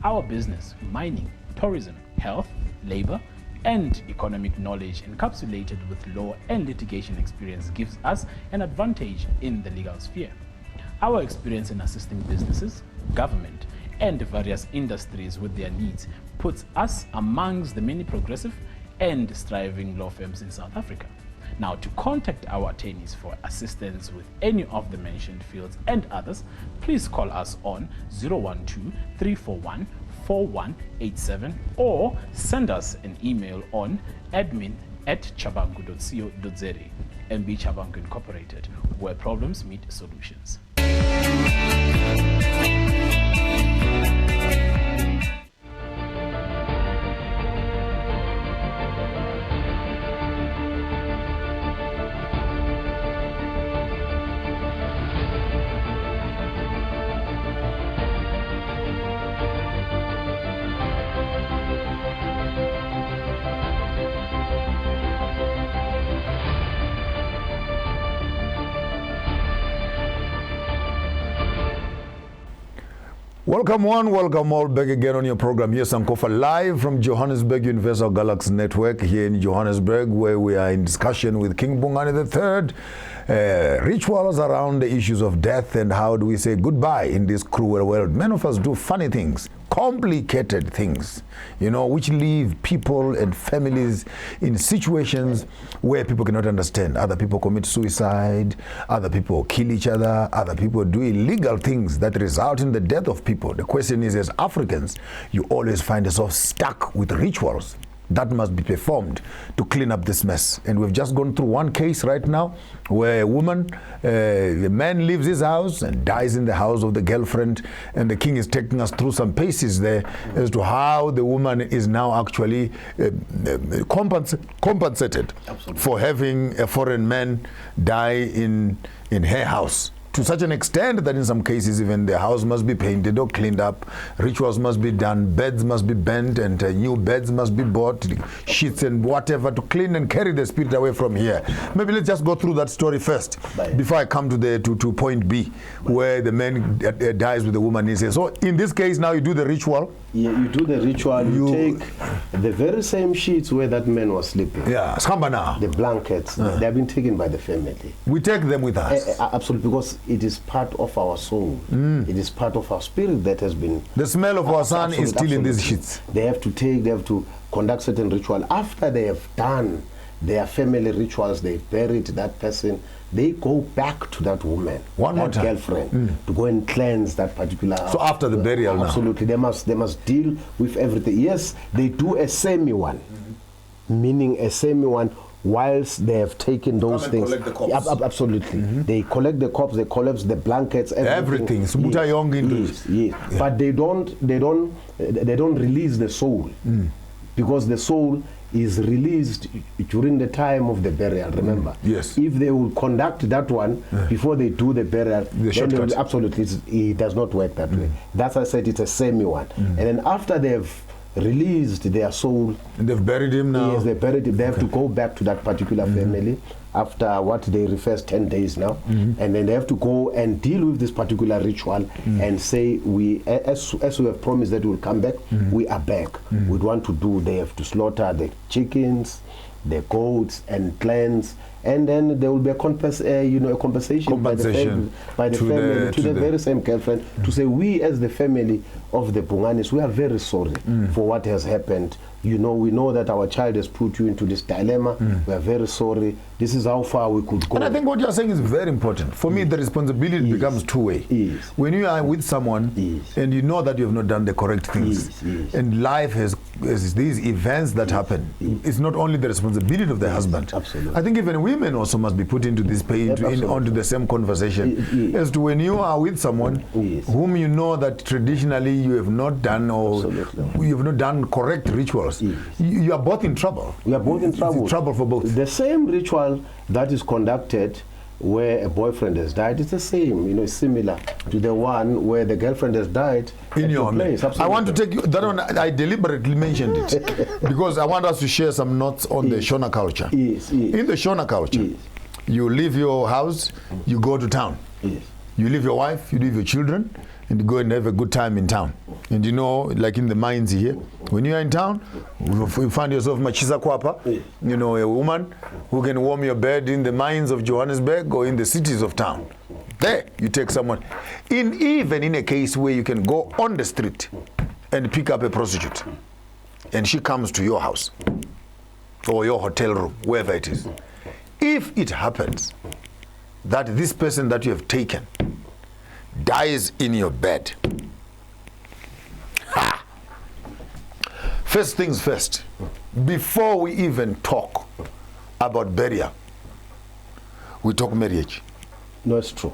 Our business, mining, tourism, health, labor, and economic knowledge encapsulated with law and litigation experience gives us an advantage in the legal sphere. Our experience in assisting businesses, government, and various industries with their needs puts us amongst the many progressive and striving law firms in South Africa. Now, to contact our attorneys for assistance with any of the mentioned fields and others, please call us on 012-341-4187 or send us an email on admin@chabangu.co.za. MB Chabangu Incorporated, where problems meet solutions. Welcome one, welcome all back again on your program here, Sankofa, live from Johannesburg Universal Galaxy Network here in Johannesburg, where we are in discussion with King Bongani III. Rituals around the issues of death and how do we say goodbye in this cruel world. Many of us do funny things, complicated things, you know, which leave people and families in situations where people cannot understand. Other people commit suicide, other people kill each other, other people do illegal things that result in the death of people. The question is, as Africans, you always find yourself stuck with rituals that must be performed to clean up this mess. And we've just gone through one case right now where a woman, the man leaves his house and dies in the house of the girlfriend, and the king is taking us through some paces there as to how the woman is now actually compensated for having a foreign man die in her house. To such an extent that in some cases even the house must be painted or cleaned up, rituals must be done, beds must be bent, and new beds must be bought, sheets and whatever to clean and carry the spirit away from here. Maybe let's just go through that story first before I come to the to point B, where the man dies with the woman. He says, so in this case now you do the ritual. Yeah, you do the ritual, you take the very same sheets where that man was sleeping. Yeah, the blankets, they have been taken by the family. We take them with us. Absolutely, because it is part of our soul. It is part of our spirit that has been... The smell of our son is still in these sheets. They have to conduct certain ritual. After they have done their family rituals, they've buried that person, they go back to that woman, that girlfriend, to go and cleanse that particular... So after the burial now? Absolutely, they must deal with everything. Yes, they do a semi-one, meaning a semi-one, whilst they have taken those things. Collect the corpse. Absolutely. They collect the corpse, they collect the blankets, everything. Yes. Yeah. But they don't release the soul, because the soul is released during the time of the burial, remember? Yes. If they will conduct that one before they do the burial, then absolutely, it does not work that way. That's why I said it's a semi-one. And then after they've released their soul, and they've buried him now. Yes, they buried him. They have to go back to that particular family after what they refer 10 days now, and then they have to go and deal with this particular ritual and say, we, as we have promised that we will come back, we are back. We want to do. They have to slaughter the chickens, the goats, and cleanse, and then there will be a compensation by the family to the very same girlfriend to say, we as the family of the Bunganis, we are very sorry for what has happened. You know, we know that our child has put you into this dilemma. We are very sorry. This is how far we could go. And I think what you're saying is very important. For me, the responsibility becomes two-way. When you are with someone and you know that you have not done the correct things, and life has these events that happen, it's not only the responsibility of the husband. Absolutely. I think even women also must be put into this onto the same conversation as to when you are with someone whom you know that traditionally you have not done or you have not done correct rituals. You are both in trouble. We are both in trouble. It's trouble for both. The same ritual that is conducted where a boyfriend has died, it's the same, it's similar to the one where the girlfriend has died in your place. I want to take you, that one, I deliberately mentioned it because I want us to share some notes on the Shona culture. In the Shona culture, you leave your house, you go to town. You leave your wife, you leave your children, and you go and have a good time in town. And you know, like in the mines here, when you are in town, you find yourself Machisa Kwapa, you know, a woman who can warm your bed in the mines of Johannesburg or in the cities of town. There, you take someone. Even in a case where you can go on the street and pick up a prostitute, and she comes to your house or your hotel room, wherever it is. If it happens that this person that you have taken dies in your bed, ha! First things first, before we even talk about burial, we talk marriage. No, it's true.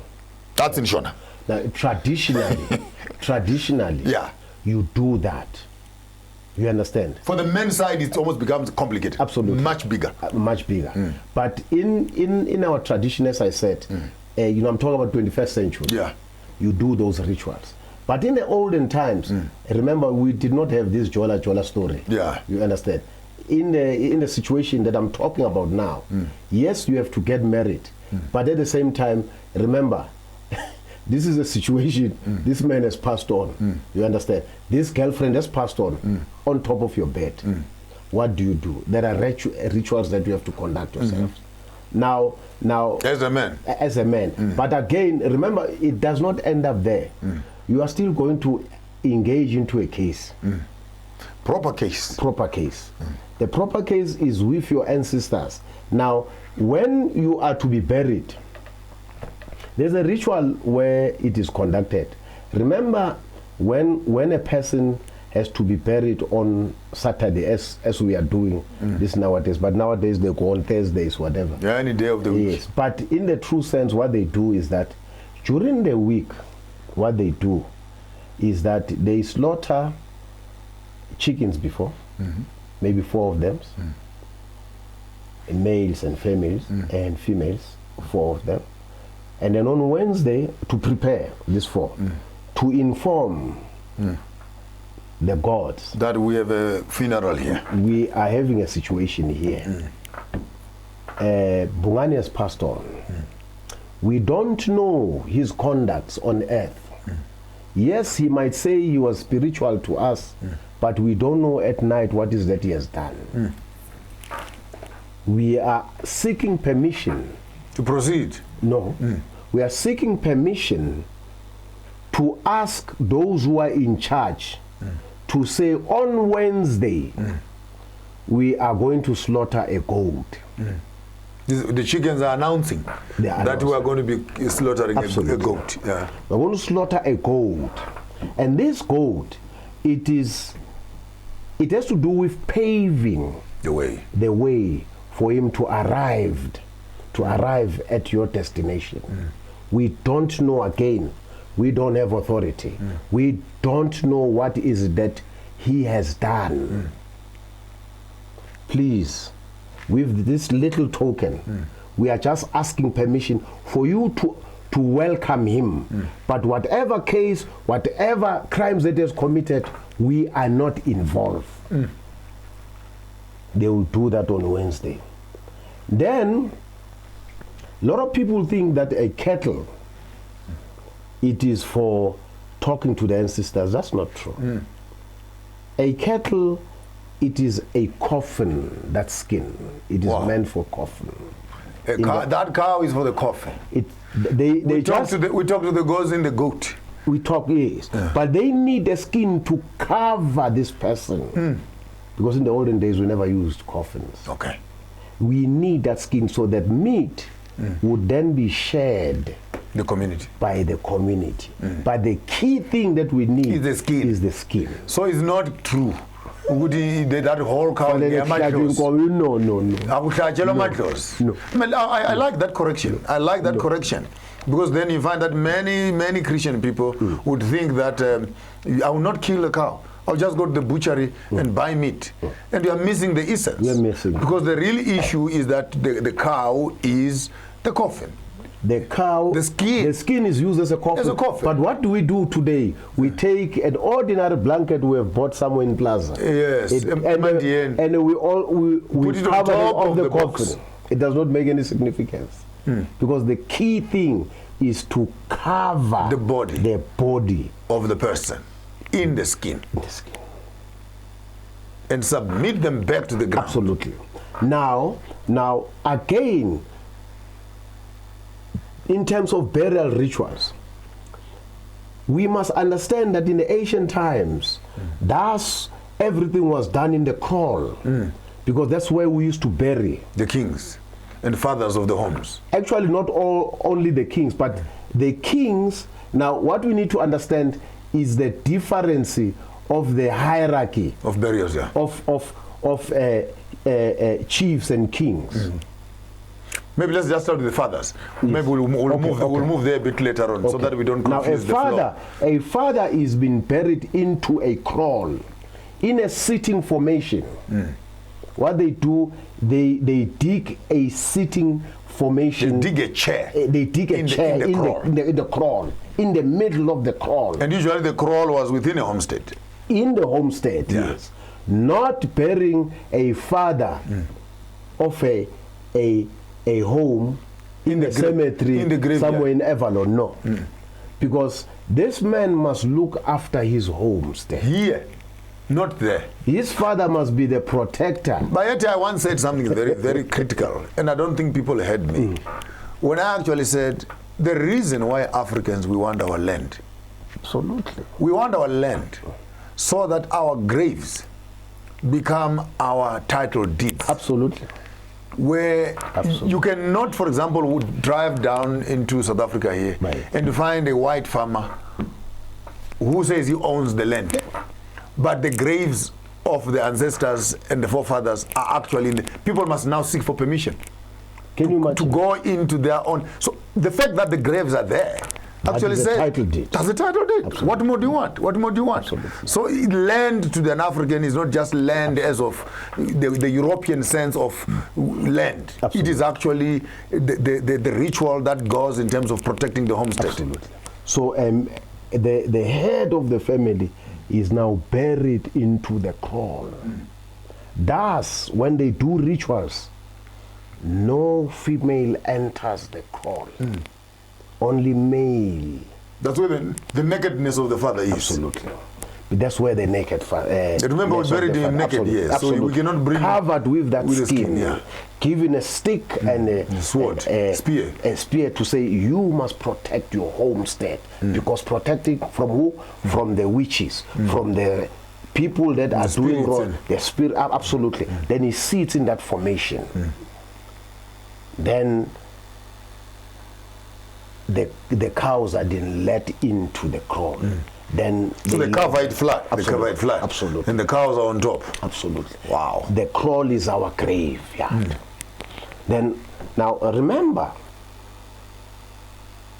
That's in Shona. Now, traditionally, yeah, you do that. You understand? For the men's side, it almost becomes complicated. Absolutely. Much bigger. Much bigger. But in our tradition, as I said, you know, I'm talking about 21st century. Yeah. You do those rituals. But in the olden times, remember, we did not have this Jola Jola story. Yeah. You understand? In the situation that I'm talking about now, yes, you have to get married. But at the same time, remember, this is a situation, this man has passed on. You understand? This girlfriend has passed on top of your bed. What do you do? There are rituals that you have to conduct yourself. Now, as a man. But again, remember, it does not end up there. You are still going to engage into a case. Proper case. The proper case is with your ancestors. Now, when you are to be buried, there's a ritual where it is conducted. Remember, when a person has to be buried on Saturday, as we are doing this nowadays, but nowadays they go on Thursdays, whatever. Yeah, any day of the week. Yes, but in the true sense, what they do is that during the week, what they do is that they slaughter chickens before, maybe 4 of them, males and females, 4 of them. And then on Wednesday, to prepare this for, to inform the gods that we have a funeral here. We are having a situation here. Bungani has passed on. We don't know his conducts on earth. Yes, he might say he was spiritual to us, but we don't know at night what is that he has done. We are seeking permission to proceed. No. We are seeking permission to ask those who are in charge to say on Wednesday we are going to slaughter a goat. The chickens are announcing that we are going to be slaughtering a goat. Yeah. We're going to slaughter a goat. And this goat, it has to do with paving the way for him to arrive at your destination. We don't know, again, we don't have authority. We don't know what is that he has done. Please, with this little token, we are just asking permission for you to welcome him. But whatever case, whatever crimes that he has committed, we are not involved. They will do that on Wednesday. Then, a lot of people think that a kettle, it is for talking to the ancestors. That's not true. A kettle, it is a coffin, that skin. It is meant for coffin. That cow is for the coffin. We talk to the gods in the goat. We talk, yes. But they need a skin to cover this person. Because in the olden days, we never used coffins. Okay. We need that skin so that meat would then be shared by the community. But the key thing that we need is the skin. So it's not true. That whole cow No. I like that correction. Correction. Because then you find that many Christian people would think that I will not kill a cow. I'll just go to the butchery and buy meat. And you are missing the essence. You're missing. Because the real issue is that the cow is the coffin. The cow, the skin is used as a coffin. But what do we do today? We take an ordinary blanket we have bought somewhere in Plaza. Yes. And we put it on top of the coffin. It does not make any significance. Because the key thing, is to cover the body of the person in the skin. And submit them back to the ground. Absolutely. Now again, in terms of burial rituals, we must understand that in the ancient times, thus everything was done in the kraal, because that's where we used to bury the kings and fathers of the homes. Actually, not only the kings, but the kings. Now, what we need to understand is the difference of the hierarchy of burials, of chiefs and kings. Maybe let's just start with the fathers. Yes. Maybe we'll move there a bit later on, so that we don't confuse the flow. A father is being buried into a kraal, in a sitting formation. What they do, they dig a sitting formation. They dig a chair. They dig a chair in the kraal, in the middle of the kraal. And usually the kraal was within a homestead. In the homestead, yes. Not burying a father of a home in the cemetery, in the graveyard, somewhere in Avalon, no. Because this man must look after his homestead. Here, not there. His father must be the protector. But yet I once said something very, very critical, and I don't think people heard me. When I actually said, the reason why Africans, we want our land. Absolutely. We want our land so that our graves become our title deeds. Absolutely. Where you cannot, for example, would drive down into South Africa here and find a white farmer who says he owns the land, but the graves of the ancestors and the forefathers are actually in the, people must now seek for permission. Can you imagine? To go into their own. So the fact that the graves are there actually says that's the title deed. Absolutely. What more do you want? What more do you want? Absolutely. So land to an African is not just land as of the European sense of land. Absolutely. It is actually the ritual that goes in terms of protecting the homestead. Absolutely. So the head of the family is now buried into the kraal. Thus, when they do rituals, no female enters the kraal. Only male. That's where the nakedness of the father is. Absolutely. But that's where the naked father. Remember, we buried him naked, yes. Absolutely. So we cannot bring covered with that skin, given a stick and a sword, spear, a spear to say you must protect your homestead, because protecting from who? From the witches, from the people that are doing wrong. The spirit, absolutely. Then he sits in that formation. Then the cows are then let into the kraal. Then so they cover it flat. They cover it flat. Absolutely. And the cows are on top. Absolutely. Wow. The kraal is our graveyard. Then now remember,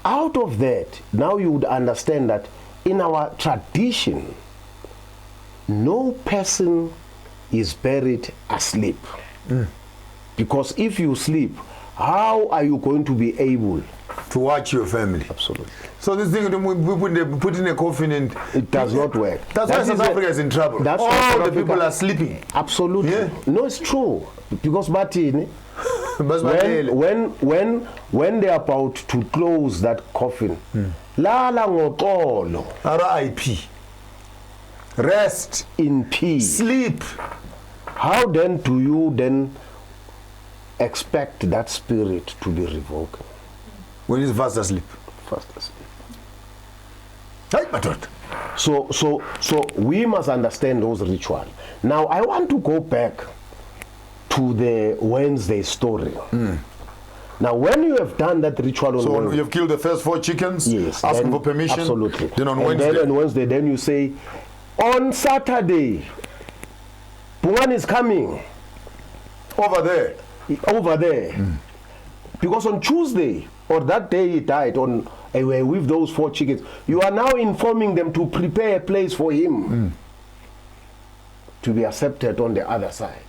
out of that, now you would understand that in our tradition, no person is buried asleep. Because if you sleep, how are you going to be able to watch your family? Absolutely. So this thing we put in a coffin and it does not work. That's why South Africa is in trouble. That's all the people are sleeping. Absolutely. Yeah. No, it's true. Because Martin, when they're about to close that coffin, Lala ngokolo. R.I.P. Rest in peace. Sleep. How then do you then expect that spirit to be revoked? When he's fast asleep. Fast asleep. So we must understand those rituals. Now I want to go back to the Wednesday story. Now when you have done that ritual on Wednesday, you've killed the first 4 chickens, yes, asking for permission. Absolutely. Then on Wednesday. Then you say, on Saturday, Pungan is coming. Over there. Because on Tuesday, or that day he died, with those 4 chickens, you are now informing them to prepare a place for him to be accepted on the other side.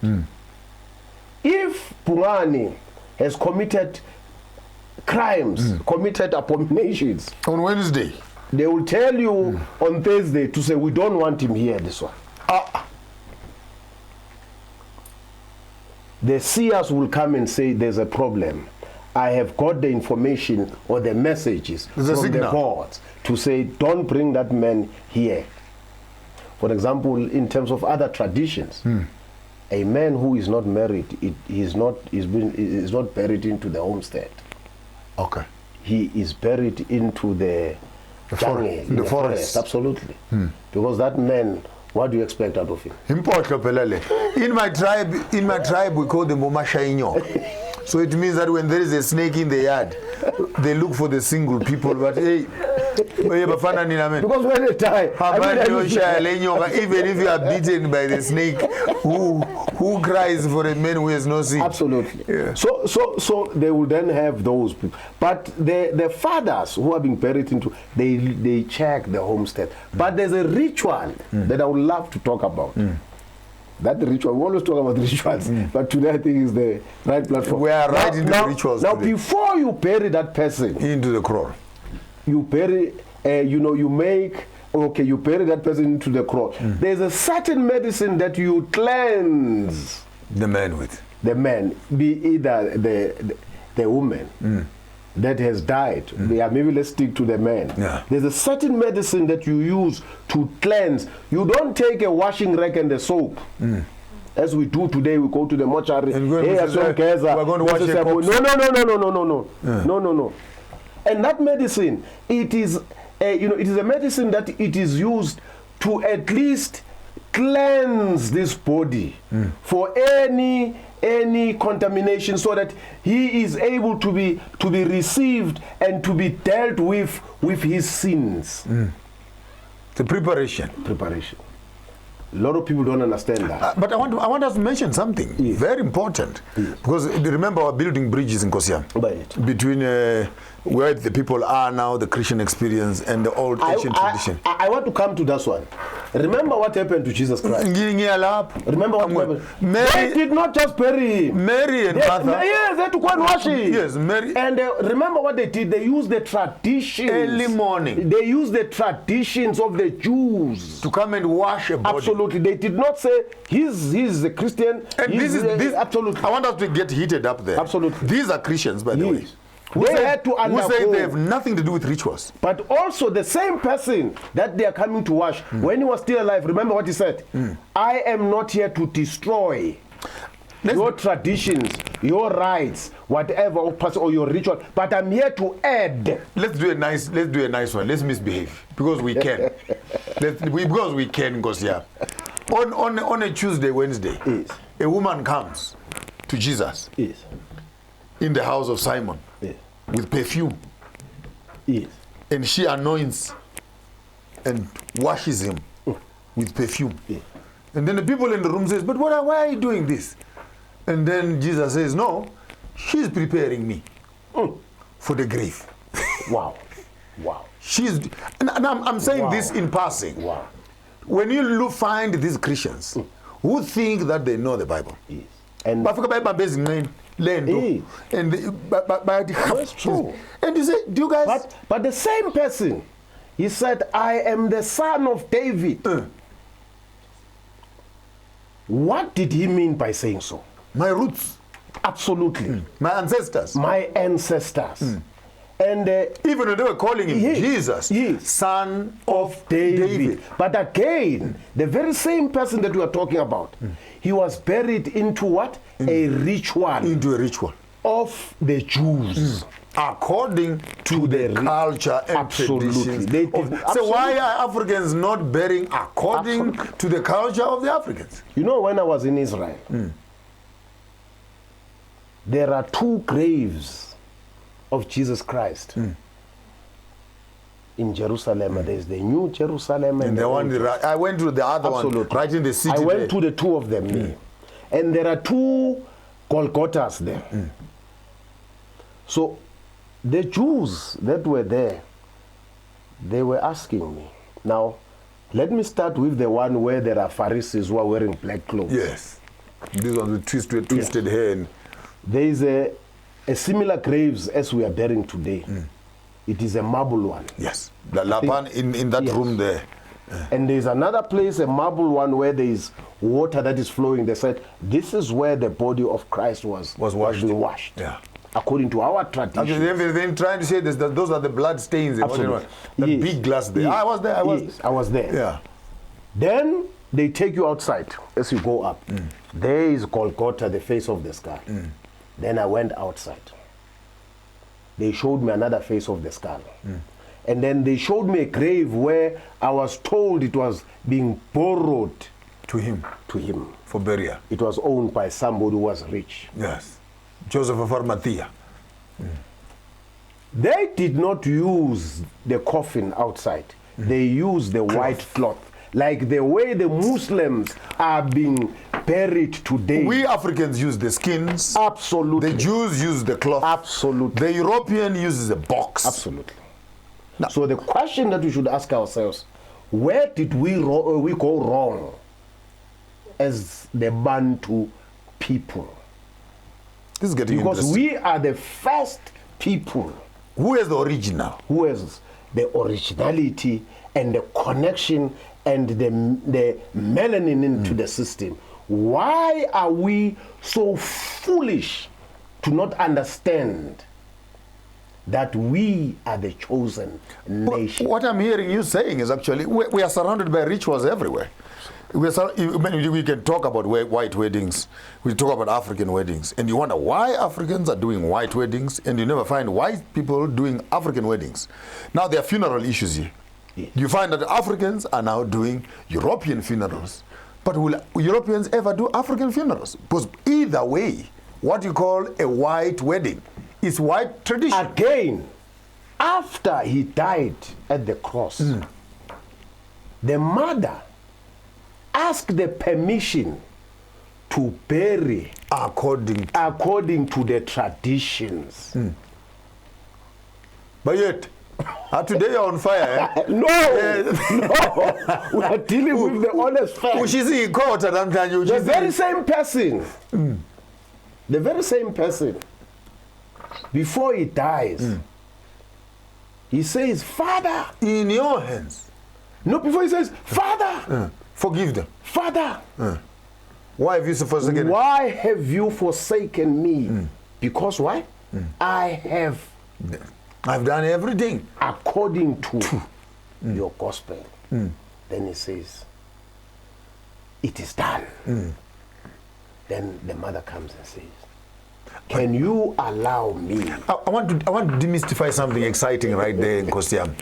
If Pungani has committed crimes, committed abominations, on Wednesday, they will tell you on Thursday to say, we don't want him here, this one. The seers will come and say, there's a problem. I have got the information or the messages from the gods to say, don't bring that man here. For example, in terms of other traditions, a man who is not married, is not buried into the homestead. Okay. He is buried into the jungle, in the forest. Absolutely. Because that man, what do you expect out of him? In my tribe, we call them Omashainyo. So it means that when there is a snake in the yard, they look for the single people. But hey, because when they die, even if you are beaten by the snake, who cries for a man who has no sin? Absolutely. Yeah. So they will then have those people. But the fathers who are being buried into, they check the homestead. But there's a ritual that I would love to talk about. That ritual, we always talk about rituals, but today I think is the right platform. We are right into the rituals. Now, today. Before you bury that person into the cross, you bury, you bury that person into the cross. There's a certain medicine that you cleanse the man with. The man, be either the woman that has died. Maybe let's stick to the man. Yeah. There's a certain medicine that you use to cleanse. You don't take a washing rag and the soap. As we do today, we go to the mortuary. We're going to wash a corpse. No. And that medicine, it is a medicine that it is used to at least cleanse this body for any contamination, so that he is able to be received and to be dealt with his sins. The preparation. A lot of people don't understand that. But I want us to mention something very important, because remember, we're building bridges in Kosia between where the people are now, the Christian experience, and the old ancient tradition. I want to come to that one. Remember what happened to Jesus Christ. Remember what happened. They did not just bury him. Mary and Martha. Yes, they had to go and wash him. Yes, Mary. And remember what they did. They used the traditions. Early morning. They used the traditions of the Jews to come and wash a body. Absolutely. They did not say he's a Christian. And this absolutely. I want us to get heated up there. Absolutely. These are Christians, by the way. They had to undergo. Who say they have nothing to do with rituals. But also the same person that they are coming to wash, when he was still alive, remember what he said? I am not here to destroy your traditions, your rites, whatever, or your ritual, but I'm here to add. Let's do a nice one. Let's misbehave, because we can. Because we can, because on a Tuesday, Wednesday, a woman comes to Jesus in the house of Simon with perfume. And she anoints and washes him with perfume. And then the people in the room says, but why are you doing this? And then Jesus says, no, she's preparing me for the grave. Wow. And I'm saying this in passing. Wow. When you find these Christians who think that they know the Bible, and that's true. And you say, do you guys? But the same person, he said, I am the son of David. What did he mean by saying so? My roots. Absolutely. My ancestors. My ancestors. And even when they were calling him Jesus, son of David. But again, the very same person that we are talking about, he was buried into what? A ritual. Into a ritual. Of the Jews. According to the culture and traditions. So why are Africans not burying according to the culture of the Africans? You know, when I was in Israel, there are 2 graves of Jesus Christ in Jerusalem. There's the New Jerusalem and the one. I went to the other one, right in the city. I went to the 2 of them, and there are 2 Golgothas there. So the Jews that were there, they were asking me. Now, let me start with the one where there are Pharisees who are wearing black clothes. Yes, these ones with twisted hair. And there is a similar graves as we are burying today. It is a marble one. Yes, the Lapan in that room there. And there is another place, a marble one, where there is water that is flowing. They said this is where the body of Christ was being washed. Yeah. according to our tradition. Actually, everything trying to say this, that those are the blood stains. Absolutely. The Yes. big glass there. Yes. I was there. Yes, I was there. Yeah. Then they take you outside as you go up. There is Golgotha, the face of the skull. Then I went outside. They showed me another face of the skull. And then they showed me a grave where I was told it was being borrowed To him to him. for burial. It was owned by somebody who was rich. Yes. Joseph of Arimathea. They did not use the coffin outside. They used the white cloth. Like the way the Muslims are being buried today. We Africans use the skins. Absolutely. The Jews use the cloth. Absolutely. The European uses a box. Absolutely. So the question that we should ask ourselves, where did we go wrong as the Bantu people? This is getting Because interesting. we are the first people Who is the original? who has the originality and the connection and the melanin into the system. Why are we so foolish to not understand that we are the chosen nation? What I'm hearing you saying is actually we are surrounded by rituals everywhere. We can talk about white weddings. We talk about African weddings. And you wonder why Africans are doing white weddings and you never find white people doing African weddings. Now there are funeral issues here. Yes. You find that Africans are now doing European funerals. But will Europeans ever do African funerals? Because either way, what you call a white wedding is white tradition. Again, after he died at the cross, the mother asked the permission to bury according to the traditions. But yet, today you're on fire. Eh? No, we are dealing with the honest fact. The very same person, the very same person, before he dies, he says, Father. In your hands. No, before he says, Father. Forgive them. Father. Why have you forsaken me? Why have you forsaken me? Because why? I've done everything according to your gospel. Then he says, it is done. Then the mother comes and says, can you allow me? I want to demystify something exciting right there, Nkosiam.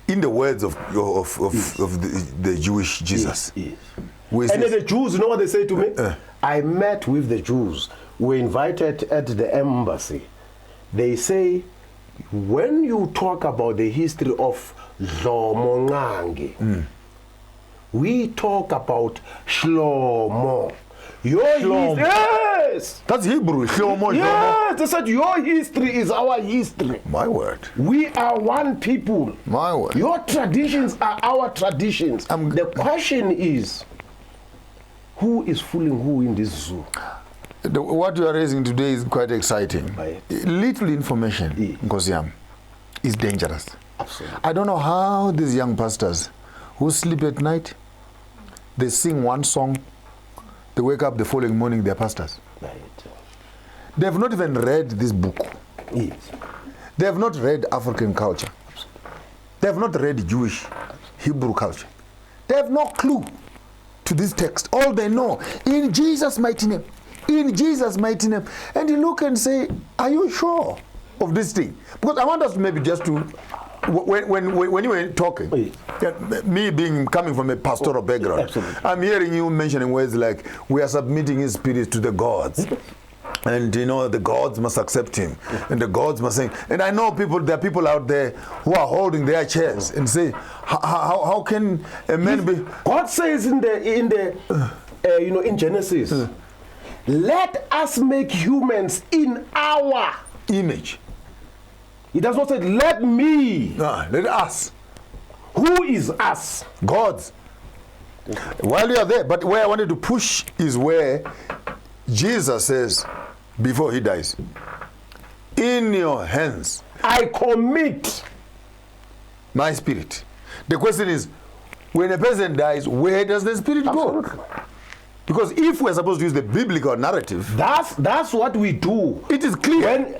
In the words of the Jewish Jesus. Yes. And then the Jews, you know what they say to me? I met with the Jews. We're invited at the embassy. They say, when you talk about the history of Zomongangi, we talk about Shlomo. Yes! That's Hebrew. Shlomo. Yes! They said your history is our history. My word. We are one people. My word. Your traditions are our traditions. The question is, who is fooling who in this zoo? What you are raising today is quite exciting. Right. Little information, Nkosiam, is dangerous. Absolutely. I don't know how these young pastors who sleep at night, they sing one song, they wake up the following morning, they're pastors. Right. They have not even read this book. Yes. They have not read African culture. They have not read Jewish Hebrew culture. They have no clue to this text. All they know, in Jesus' mighty name, in Jesus' mighty name. And you look and say, are you sure of this thing? Because I want us maybe just to, when you were talking, me coming from a pastoral background, Absolutely. I'm hearing you mentioning words like, we are submitting his spirit to the gods. And you know, the gods must accept him. And the gods must say, and I know there are people out there who are holding their chairs and say, how can a man be? God says in Genesis, let us make humans in our image. He does not say, let me. Let us. Who is us? Gods. While you are there, but where I wanted to push is where Jesus says, before he dies, in your hands I commit my spirit. The question is, when a person dies, where does the spirit go? Because if we're supposed to use the biblical narrative, that's what we do. it is clear.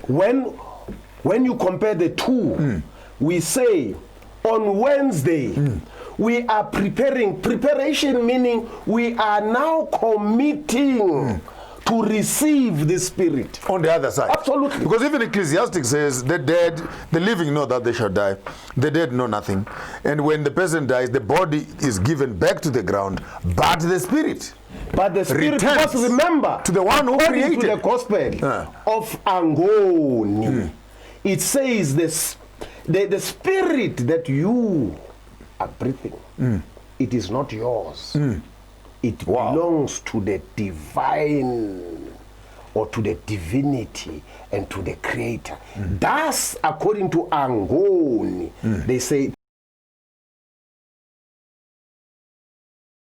When you compare the two, we say on Wednesday we are preparing. Preparation meaning we are now committing to receive the Spirit. On the other side. Absolutely. Because even Ecclesiastes says the dead, the living know that they shall die. The dead know nothing. And when the person dies, the body is given back to the ground, but the spirit. But the Spirit, returns must remember, to the one who created. to the gospel of Angoni, it says the spirit that you are breathing, it is not yours. It belongs to the divine, or to the divinity, and to the creator. Thus, according to Angoni, they say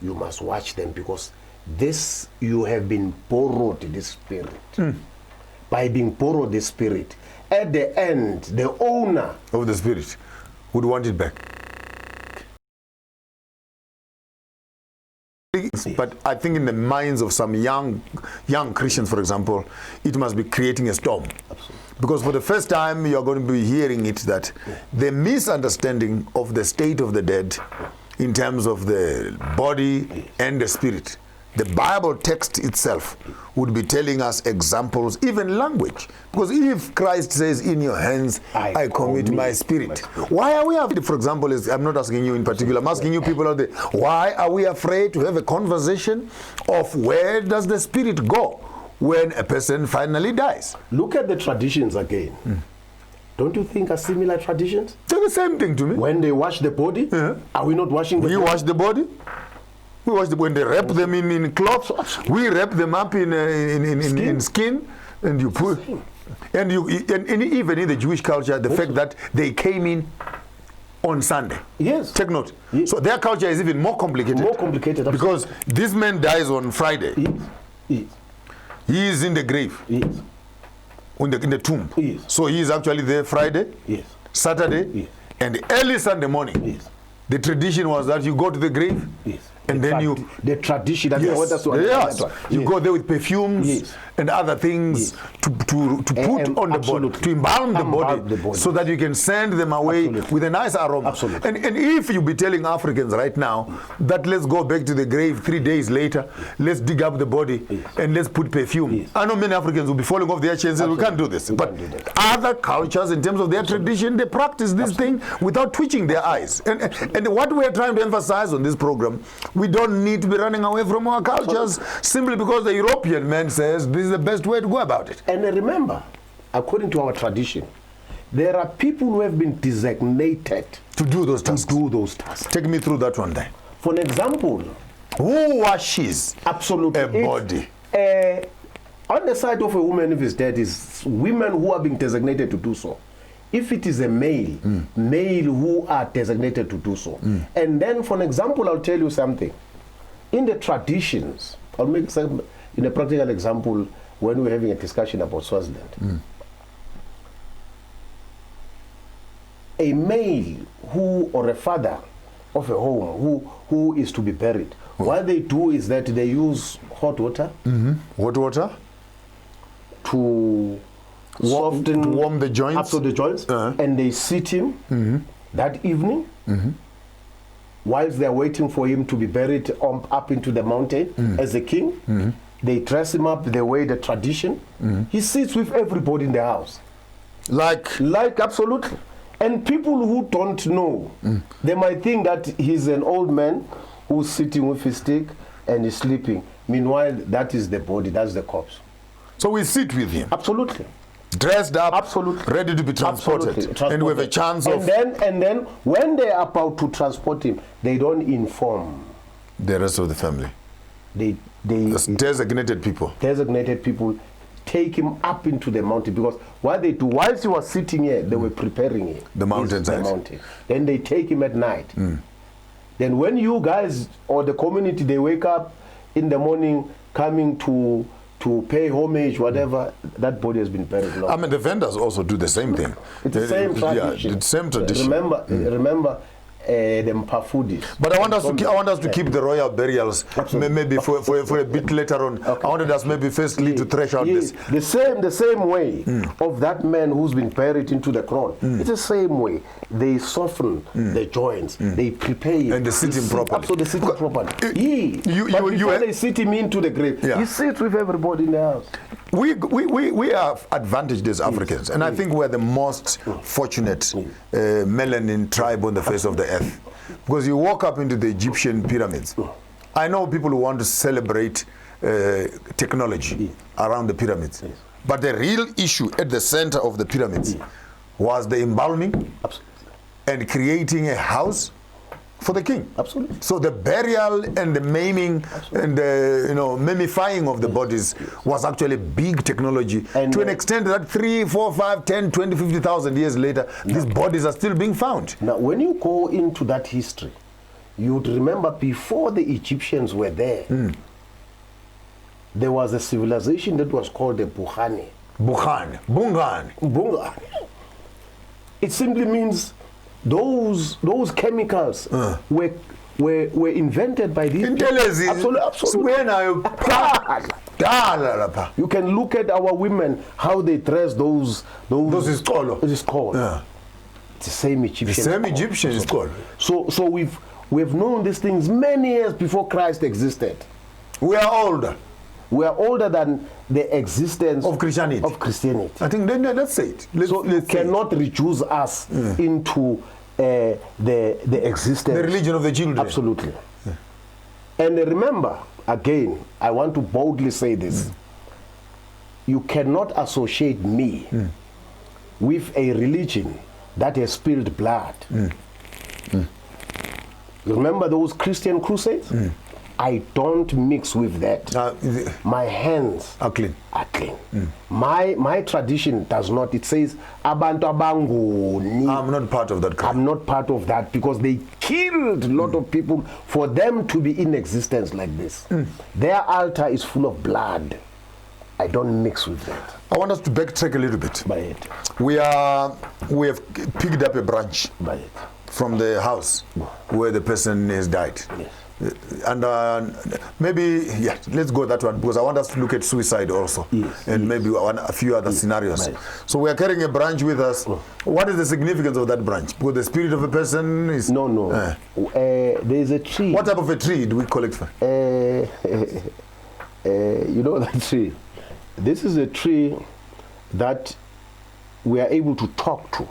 you must watch them, because this, you have been borrowed the spirit. By being borrowed the spirit, at the end, the owner of the spirit would want it back. But I think in the minds of some young Christians, for example, it must be creating a storm. Absolutely. Because for the first time, you're going to be hearing it, that the misunderstanding of the state of the dead in terms of the body and the spirit, the Bible text itself would be telling us examples, even language. Because if Christ says, in your hands I commit my spirit. Why are we afraid? For example, I'm not asking you in particular, I'm asking you people out there, why are we afraid to have a conversation of where does the spirit go when a person finally dies? Look at the traditions again. Don't you think are similar traditions? They're the same thing to me. When they wash the body, are we not washing the body? We wash the body. We wash when they wrap them in cloths, we wrap them up in skin, and you put, and even in the Jewish culture, the fact that they came in on Sunday. Yes. Take note. Yes. So their culture is even more complicated. More complicated, because this man dies on Friday. Yes. He is in the grave. Yes. In the tomb. Yes. So he is actually there Friday, yes, Saturday, yes, and early Sunday morning. Yes. The tradition was that you go to the grave. Yes. And then the tradition that you go there with perfumes and other things to put on the body, to embalm the body, so that you can send them away with a nice aroma. And if you be telling Africans right now that let's go back to the grave 3 days later, let's dig up the body and let's put perfume. I know many Africans will be falling off their chairs and we can't do this. But other cultures, in terms of their tradition, they practice this thing without twitching their eyes. And what we're trying to emphasize on this program, we don't need to be running away from our cultures simply because the European man says this is the best way to go about it. And remember, according to our tradition, there are people who have been designated to do those tasks. Take me through that one day. For an example, who washes a body? On the side of a woman, if it's dead, is women who are being designated to do so. If it is a male, male who are designated to do so. And then, for an example, I'll tell you something. In the traditions, I'll make some, in a practical example, when we're having a discussion about Swaziland. A male or a father of a home who is to be buried, what they do is that they use hot water. Hot water? To soften, to warm the joints, up to the joints, and they sit him that evening whilst they're waiting for him to be buried up into the mountain as a king. They dress him up the way the tradition. He sits with everybody in the house, like absolutely. And people who don't know, they might think that he's an old man who's sitting with his stick and he's sleeping. Meanwhile, that is the body, that's the corpse. So we sit with him. Absolutely. Dressed up, absolutely, ready to be transported. And we have a chance of... And then when they are about to transport him, they don't inform the rest of the family. They designated people take him up into the mountain, because what they do, whilst he was sitting here, they were preparing him. The mountain. Then they take him at night. Then when you guys or the community, they wake up in the morning coming to pay homage, whatever, that body has been buried long. I mean, the vendors also do the same thing. It's the same tradition. Yeah, the same tradition. Remember, the Mpafudis. But I want us to keep the royal burials maybe for a bit later on. Okay. I wanted us maybe firstly to thresh out this. The same way of that man who's been buried into the crown. It's the same way. They soften the joints. They prepare him. And they sit him properly. Absolutely, they sit him properly. But before they sit him into the grave, he sits with everybody in the house. We are advantaged as Africans, and I think we're the most fortunate melanin tribe on the face of the earth. Because you walk up into the Egyptian pyramids. I know people who want to celebrate technology around the pyramids. But the real issue at the center of the pyramids was the embalming and creating a house for the king. Absolutely. So the burial and the maiming and the mumifying of the bodies was actually big technology, and to an extent that 3, 4, 5, 10, 20, 50,000 years later, these bodies are still being found. Now, when you go into that history, you'd remember before the Egyptians were there, there was a civilization that was called the Bungan. It simply means those chemicals were invented by these people. Absolutely. You can look at our women, how they dress those is called. It's called. It's the same Egyptian. The same Egyptian is called. So we've known these things many years before Christ existed. We are older. We are older than the existence of Christianity. I think let's say it. You cannot reduce us into the existence. The religion of the children. Absolutely. And remember, again, I want to boldly say this. You cannot associate me with a religion that has spilled blood. Remember those Christian crusades? I don't mix with that. My hands are clean. My tradition does not. It says abantu abangoni. I'm not part of that. I'm not part of that because they killed a lot of people for them to be in existence like this. Their altar is full of blood. I don't mix with that. I want us to backtrack a little bit. By it. We have picked up a branch by it from the house where the person has died. Yes. And maybe, let's go that one because I want us to look at suicide also, and maybe a few other scenarios. Right. So we are carrying a branch with us. What is the significance of that branch? Because the spirit of a person is... No. There is a tree. What type of a tree do we collect for? You know that tree? This is a tree that we are able to talk to.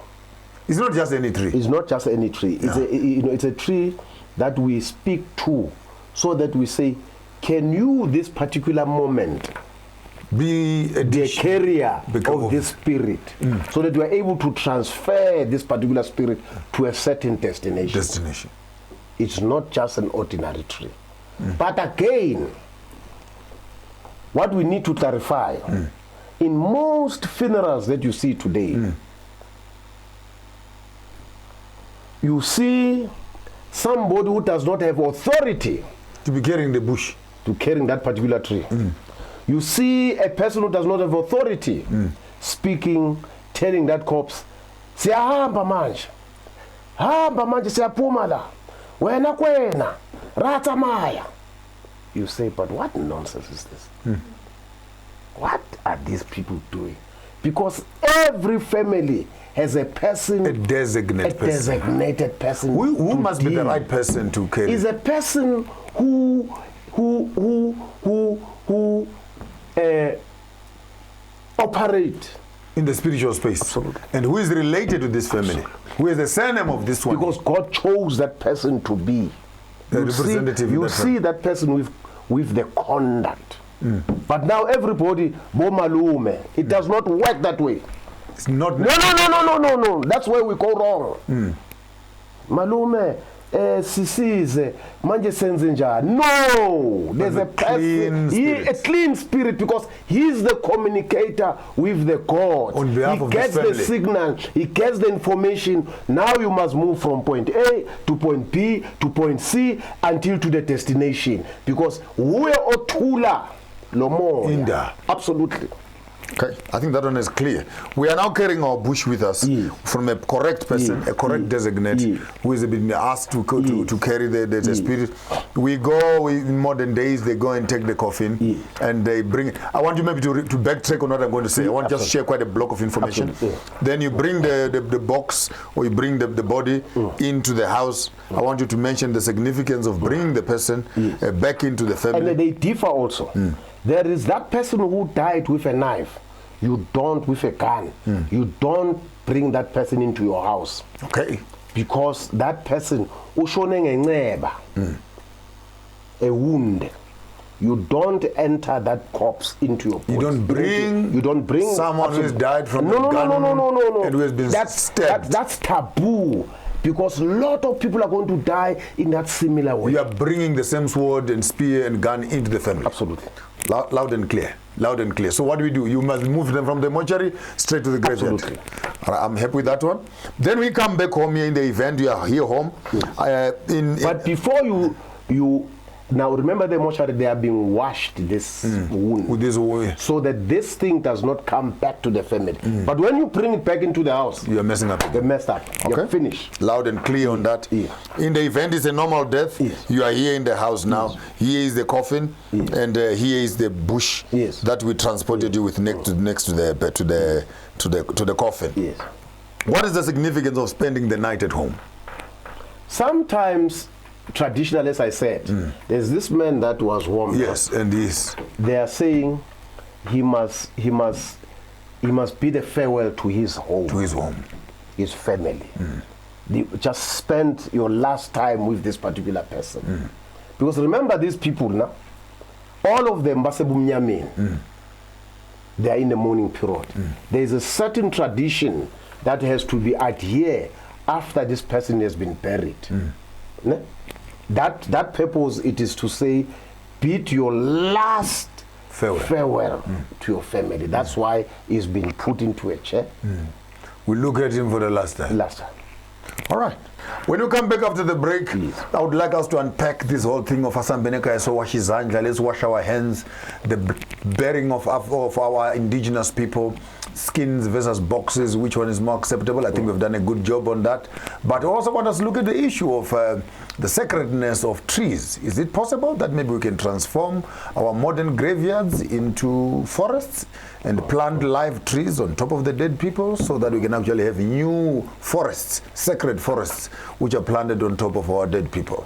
It's not just any tree. It's not just any tree. It's a tree that we speak to, so that we say, can you this particular moment be a carrier of this spirit, so that we are able to transfer this particular spirit to a certain destination. It's not just an ordinary tree. But again, what we need to clarify, in most funerals that you see today, you see somebody who does not have authority to be carrying the bush, to carrying that particular tree. You see a person who does not have authority speaking, telling that corpse, "Siyahamba manje, hamba manje siyaphuma la, wena kwena, rata maya." You say, but what nonsense is this? What are these people doing? Because every family has a person, a designated person. Who must be the right person to carry? Is a person who operate in the spiritual space. Absolutely. And who is related to this family? Absolutely. Who is the surname of this one? Because God chose that person to be the representative. You see that person with the conduct. But now everybody, bomalume. It does not work that way. It's not. No. That's where we go wrong. Malume, sisize, manje senze njani. No, there's a person, a clean spirit, because he's the communicator with the God. On behalf of his family. He gets the signal, he gets the information. Now you must move from point A to point B to point C until to the destination, because we are otula lomo. Inda. Absolutely. Okay, I think that one is clear. We are now carrying our bush with us from a correct person, a correct designate, who has been asked to carry the spirit. We go, in modern days, they go and take the coffin and they bring it. I want you maybe to backtrack on what I'm going to say. I want to just share quite a block of information. Then you bring the box, or you bring the body into the house. I want you to mention the significance of bringing the person back into the family. And they differ also. There is that person who died with a knife. You don't with a gun. You don't bring that person into your house. Okay. Because that person, a wound. You don't enter that corpse into your body. You don't bring someone who has died from a gun and who has been stabbed. That's taboo. Because a lot of people are going to die in that similar way. You are bringing the same sword and spear and gun into the family. Absolutely. Loud and clear. Loud and clear. So what do we do? You must move them from the mortuary straight to the graveyard. Absolutely. I'm happy with that one. Then we come back home here in the event. You are here home. But before you now remember the mortuary, they are being washed this wound. With this wound. So that this thing does not come back to the family. But when you bring it back into the house, you're messing up. You're messed up. Okay. You're finished. Loud and clear on that. In the event it's a normal death, you are here in the house now. Here is the coffin, and here is the bush that we transported you with next to the coffin. Yes. What is the significance of spending the night at home? Sometimes, traditionally, as I said, there's this man that was warmed. Yes, and this. They are saying he must bid a farewell to his home. To his home. His family. Just spend your last time with this particular person. Because remember these people now, all of them, they are in the mourning period. There is a certain tradition that has to be adhered after this person has been buried. That purpose, it is to say, bid your last farewell to your family. That's why he's been put into a chair. We look at him for the last time. All right. When you come back after the break, I would like us to unpack this whole thing of Asambeneka. So wash his hands, let's wash our hands, the bearing of our indigenous people, skins versus boxes, which one is more acceptable. I think we've done a good job on that. But I also want us to look at the issue of the sacredness of trees. Is it possible that maybe we can transform our modern graveyards into forests and plant live trees on top of the dead people so that we can actually have new forests, sacred forests, which are planted on top of our dead people?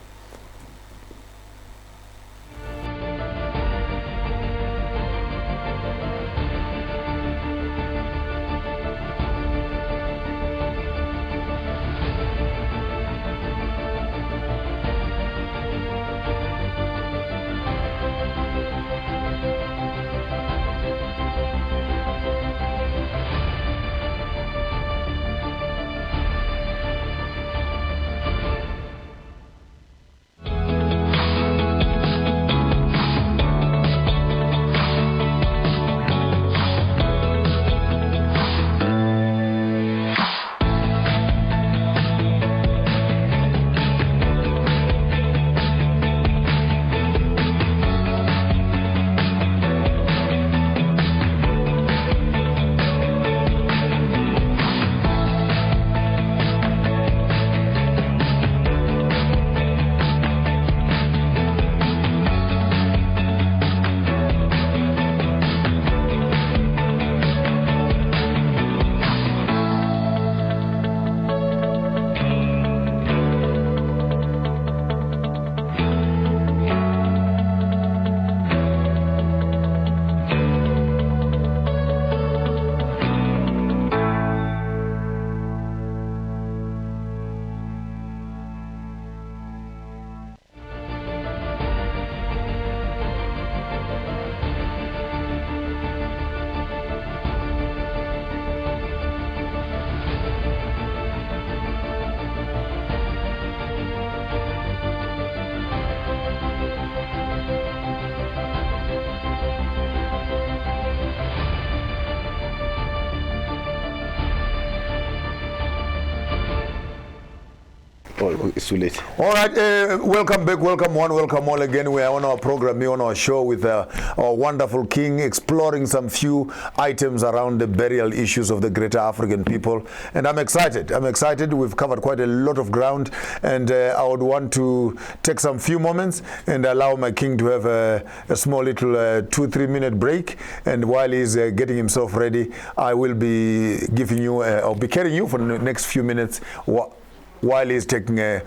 it's too late. All right, welcome back, welcome one, welcome all again. We are on our program here on our show with our wonderful king, exploring some few items around the burial issues of the greater African people. And I'm excited. We've covered quite a lot of ground, and I would want to take some few moments and allow my king to have a small little 2-3 minute break. And while he's getting himself ready, I will be giving you, I'll be carrying you for the next few minutes while he's taking a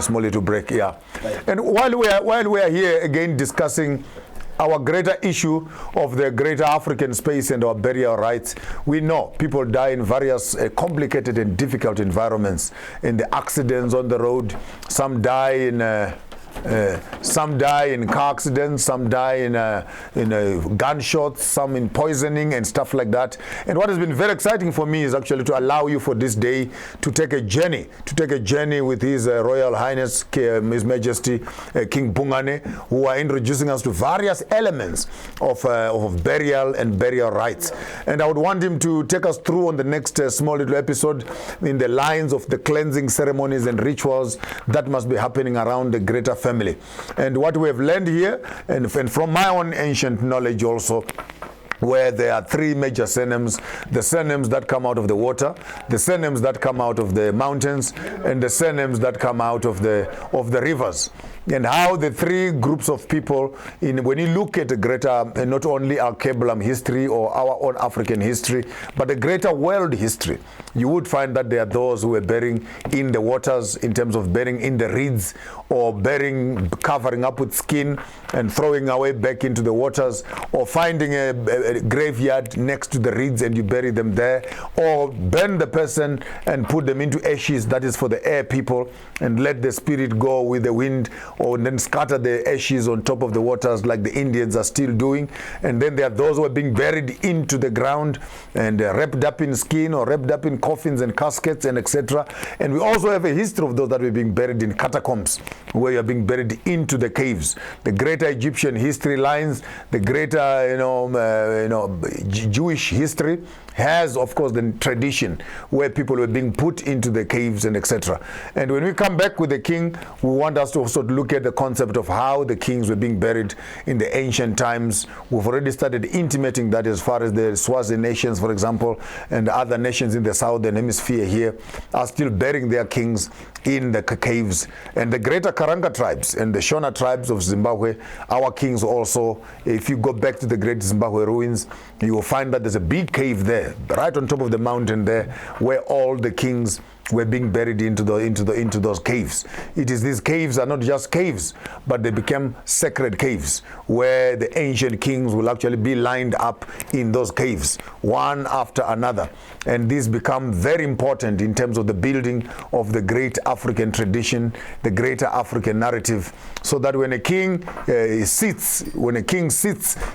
small little break. Yeah. Right. And while we are here again discussing our greater issue of the greater African space and our burial rights, we know people die in various complicated and difficult environments, in the accidents on the road. Some die in car accidents, some die in gunshots, some in poisoning and stuff like that. And what has been very exciting for me is actually to allow you for this day to take a journey with His Royal Highness, His Majesty King Bungane, who are introducing us to various elements of burial and burial rights. And I would want him to take us through on the next small little episode in the lines of the cleansing ceremonies and rituals that must be happening around the greater family. And what we have learned here, and from my own ancient knowledge also, where there are three major surnames: the surnames that come out of the water, the surnames that come out of the mountains, and the surnames that come out of the rivers. And how the three groups of people, when you look at the greater, not only our Kebelam history or our own African history, but the greater world history, you would find that there are those who were burying in the waters, in terms of burying in the reeds, or burying, covering up with skin and throwing away back into the waters, or finding a graveyard next to the reeds and you bury them there, or burn the person and put them into ashes, that is for the air people, and let the spirit go with the wind, or then scatter the ashes on top of the waters like the Indians are still doing. And then there are those who are being buried into the ground and wrapped up in skin or wrapped up in coffins and caskets and etc. And we also have a history of those that were being buried in catacombs, where you are being buried into the caves. The greater Egyptian history lines, the greater Jewish history has, of course, the tradition where people were being put into the caves and etc. And when we come back with the king, we want us to also look at the concept of how the kings were being buried in the ancient times. We've already started intimating that as far as the Swazi nations, for example, and other nations in the southern hemisphere here are still burying their kings in the caves. And the greater Karanga tribes and the Shona tribes of Zimbabwe, our kings also, if you go back to the great Zimbabwe ruins, you will find that there's a big cave there, right on top of the mountain there, where all the kings were being buried into those caves. It is, these caves are not just caves, but they became sacred caves, where the ancient kings will actually be lined up in those caves, one after another. And these become very important in terms of the building of the great African tradition, the greater African narrative, so that when a king sits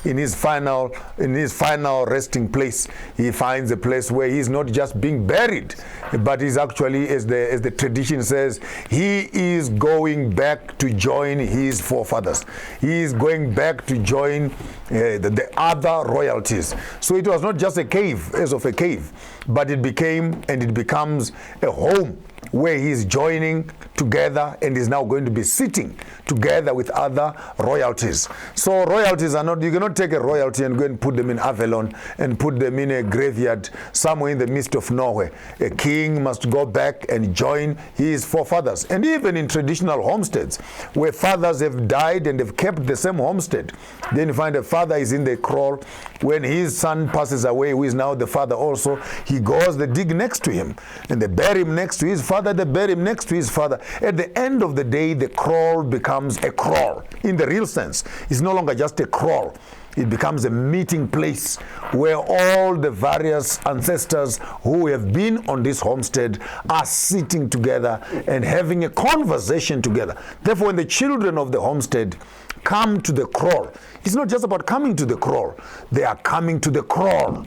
in his final resting place, he finds a place where he's not just being buried, but he's actually, as the tradition says, he is going back to join his forefathers. He is going back to join the other royalties. So it was not just a cave, as of a cave, but it became and it becomes a home where he's joining together and is now going to be sitting together with other royalties. So royalties are not, you cannot take a royalty and go and put them in Avalon and put them in a graveyard somewhere in the midst of nowhere. A king must go back and join his forefathers. And even in traditional homesteads, where fathers have died and have kept the same homestead, then you find a father is in the kraal. When his son passes away, who is now the father also, he goes, they dig next to him and they bury him next to his father, they bury him next to his father. At the end of the day, the kraal becomes a kraal in the real sense. It's no longer just a kraal. It becomes a meeting place where all the various ancestors who have been on this homestead are sitting together and having a conversation together. Therefore, when the children of the homestead come to the kraal, it's not just about coming to the kraal. They are coming to the kraal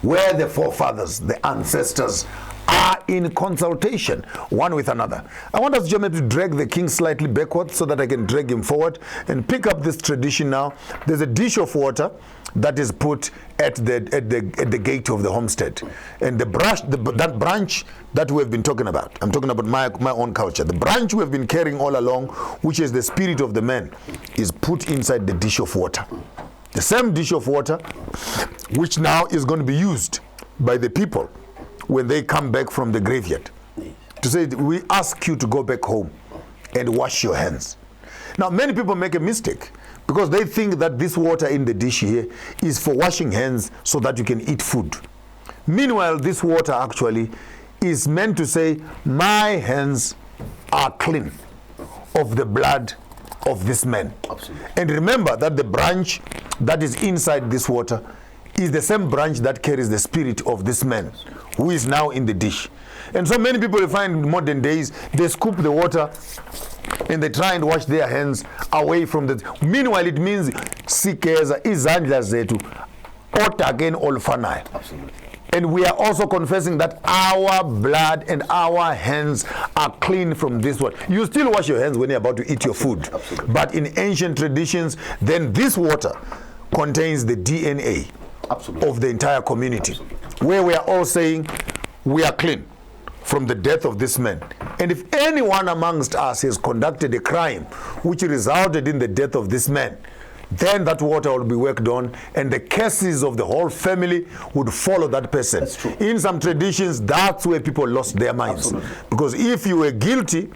where the forefathers, the ancestors, are in consultation one with another. I want us, Jeremy, to drag the king slightly backwards so that I can drag him forward and pick up this tradition now. There's a dish of water that is put at the gate of the homestead. And the branch, that branch that we have been talking about, I'm talking about my own culture, the branch we have been carrying all along, which is the spirit of the man, is put inside the dish of water. The same dish of water, which now is going to be used by the people when they come back from the graveyard. To say, we ask you to go back home and wash your hands. Now, many people make a mistake because they think that this water in the dish here is for washing hands so that you can eat food. Meanwhile, this water actually is meant to say, my hands are clean of the blood of this man. Absolutely. And remember that the branch that is inside this water is the same branch that carries the spirit of this man who is now in the dish. And so many people you find in modern days, they scoop the water and they try and wash their hands away from the. Meanwhile, it means sikeza izandla zetu otaken olfanai. Absolutely. And we are also confessing that our blood and our hands are clean from this one. You still wash your hands when you're about to eat your food. Absolutely. But in ancient traditions, then this water contains the DNA Absolutely. of the entire community. Absolutely. Where we are all saying we are clean from the death of this man. And if anyone amongst us has conducted a crime which resulted in the death of this man, then that water will be worked on and the curses of the whole family would follow that person. That's true. In some traditions, that's where people lost their minds. Absolutely. Because if you were guilty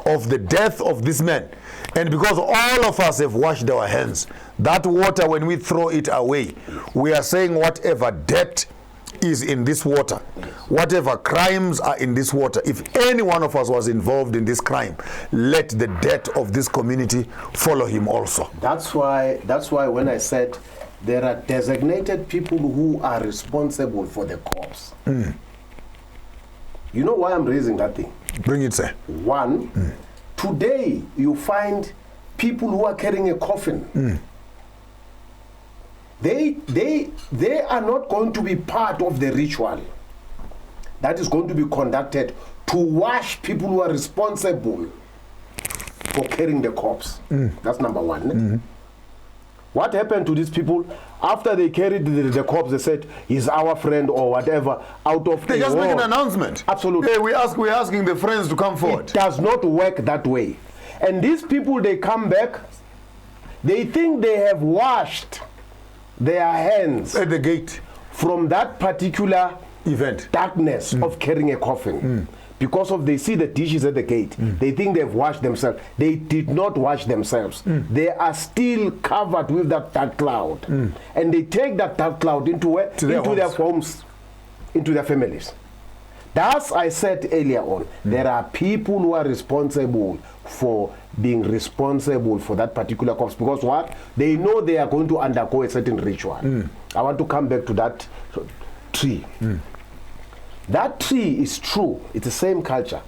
of the death of this man, and because all of us have washed our hands, that water, when we throw it away, we are saying whatever debt is in this water, whatever crimes are in this water, if any one of us was involved in this crime, let the debt of this community follow him also. That's why when I said there are designated people who are responsible for the corpse. You know why I'm raising that thing? Bring it, sir. One, today you find people who are carrying a coffin. They are not going to be part of the ritual that is going to be conducted to wash people who are responsible for carrying the corpse. That's number one. What happened to these people after they carried the corpse? They said, he's our friend or whatever. Out of They just make an announcement. Absolutely. Hey, we're asking the friends to come forward. It does not work that way. And these people, they come back, they think they have washed their hands At the gate from that particular event. darkness of carrying a coffin. Because of they see the dishes at the gate, they think they've washed themselves. They did not wash themselves. They are still covered with that dark cloud. And they take that dark cloud into where? Into their homes, into their families. Thus, I said earlier on, there are people who are responsible for being responsible for that particular corpse. Because what? They know they are going to undergo a certain ritual. I want to come back to that tree. That tree is true. It's the same culture.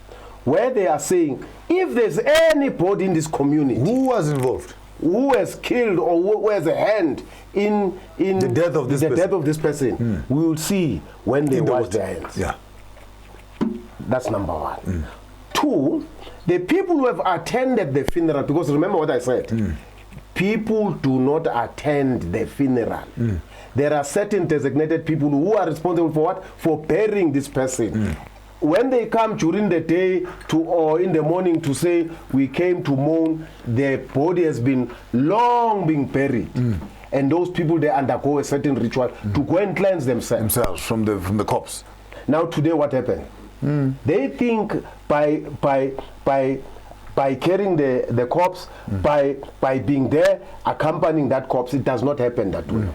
Where they are saying, if there's anybody in this community Who was involved? who has killed or who has a hand in The death of this person. death of this person, we will see when they In the wash water. their hands. Yeah. That's number one. Two, the people who have attended the funeral, because remember what I said, people do not attend the funeral. There are certain designated people who are responsible for what? For burying this person. When they come during the day or in the morning to say, we came to mourn, the body has been long being buried. And those people, they undergo a certain ritual to go and cleanse themselves. From the corpse. Now today what happened? They think by carrying the corpse, by being there, accompanying that corpse, it does not happen that way.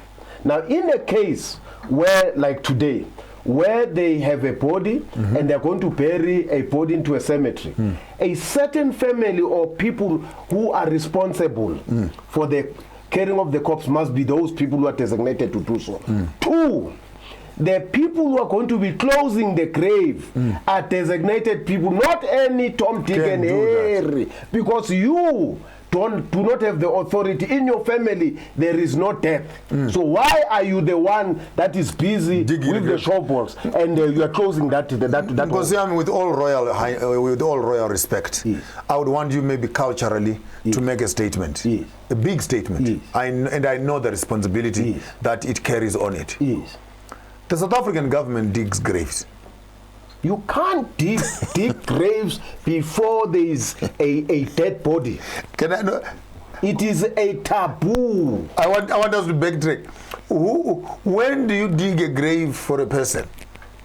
Now in a case where, like today, where they have a body and they're going to bury a body into a cemetery, a certain family or people who are responsible for the carrying of the corpse must be those people who are designated to do so. Two, the people who are going to be closing the grave are designated people, not any Tom, Dick, and Harry, because you do not have the authority. In your family, there is no death. So why are you the one that is busy with the showballs and you are closing that? Because with all royal respect, I would want you maybe culturally to make a statement, a big statement. And I know the responsibility that it carries on it. The South African government digs graves. You can't dig graves before there is a dead body. Can I know? It is a taboo. I want us to backtrack. When do you dig a grave for a person?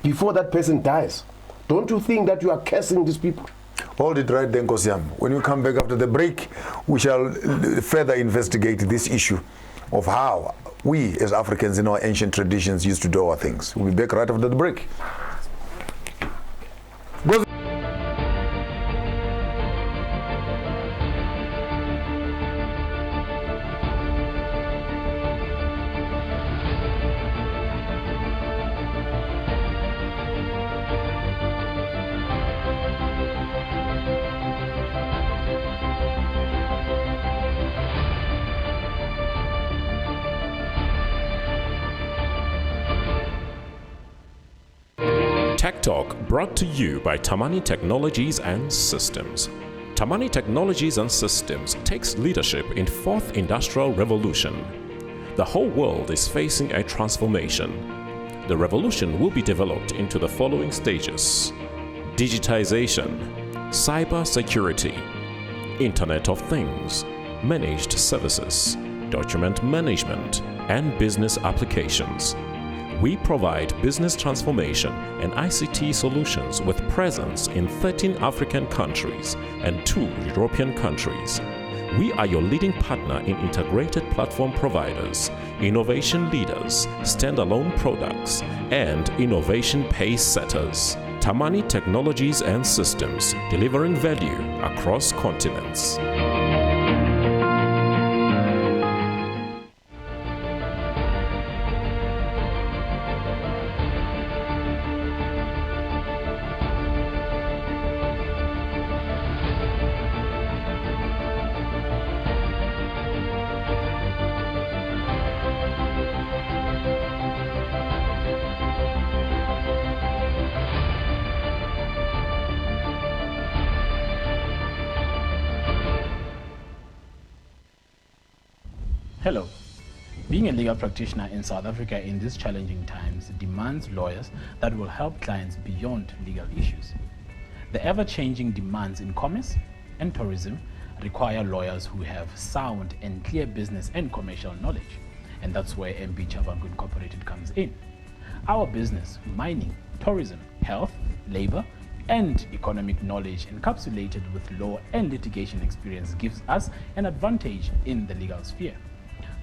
Before that person dies. Don't you think that you are cursing these people? Hold it right then, Kosiam. When we come back after the break, we shall further investigate this issue of how we as Africans in our ancient traditions used to do our things. We'll be back right after the break. Tech Talk brought to you by Tamani Technologies and Systems. Tamani Technologies and Systems takes leadership in fourth industrial revolution. The whole world is facing a transformation. The revolution will be developed into the following stages: digitization, cyber security, Internet of Things, managed services, document management, and business applications. We provide business transformation and ICT solutions with presence in 13 African countries and 2 European countries. We are your leading partner in integrated platform providers, innovation leaders, standalone products, and innovation pace setters. Tamani Technologies and Systems, delivering value across continents. Hello. Being a legal practitioner in South Africa in these challenging times demands lawyers that will help clients beyond legal issues. The ever-changing demands in commerce and tourism require lawyers who have sound and clear business and commercial knowledge, and that's where MB Chabangu Incorporated comes in. Our business, mining, tourism, health, labor, and economic knowledge encapsulated with law and litigation experience gives us an advantage in the legal sphere.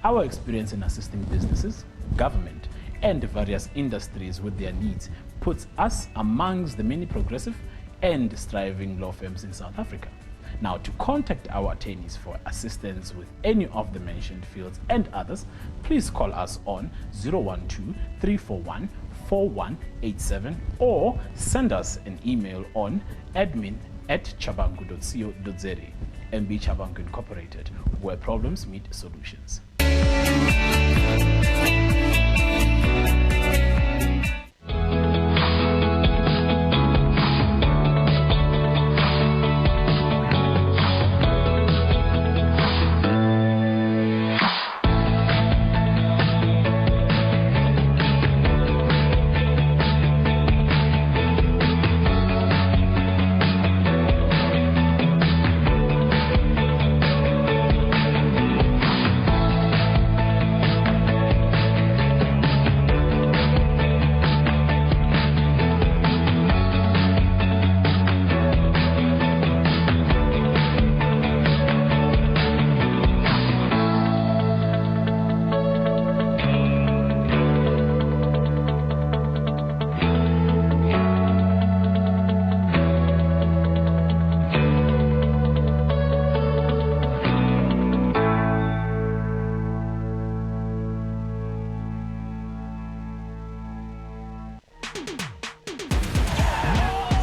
Our experience in assisting businesses, government, and various industries with their needs puts us amongst the many progressive and striving law firms in South Africa. Now, to contact our attorneys for assistance with any of the mentioned fields and others, please call us on 012-341-4187 or send us an email on admin@chabangu.co.za. MB Chabangu Incorporated, where problems meet solutions.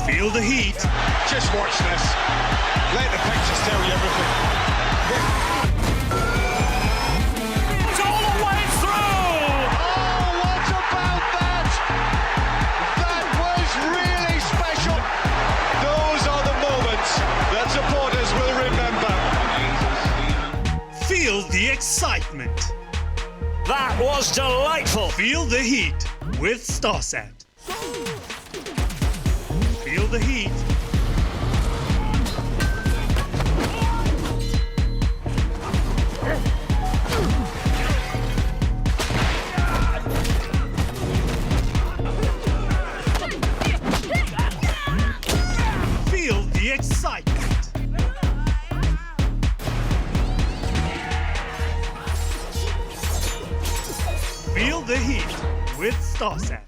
Feel the heat. Just watch this. Let the pictures tell you everything. excitement. That was delightful. Feel the heat with StarSat. Feel the heat. Feel the excitement. Feel the heat with StarSat.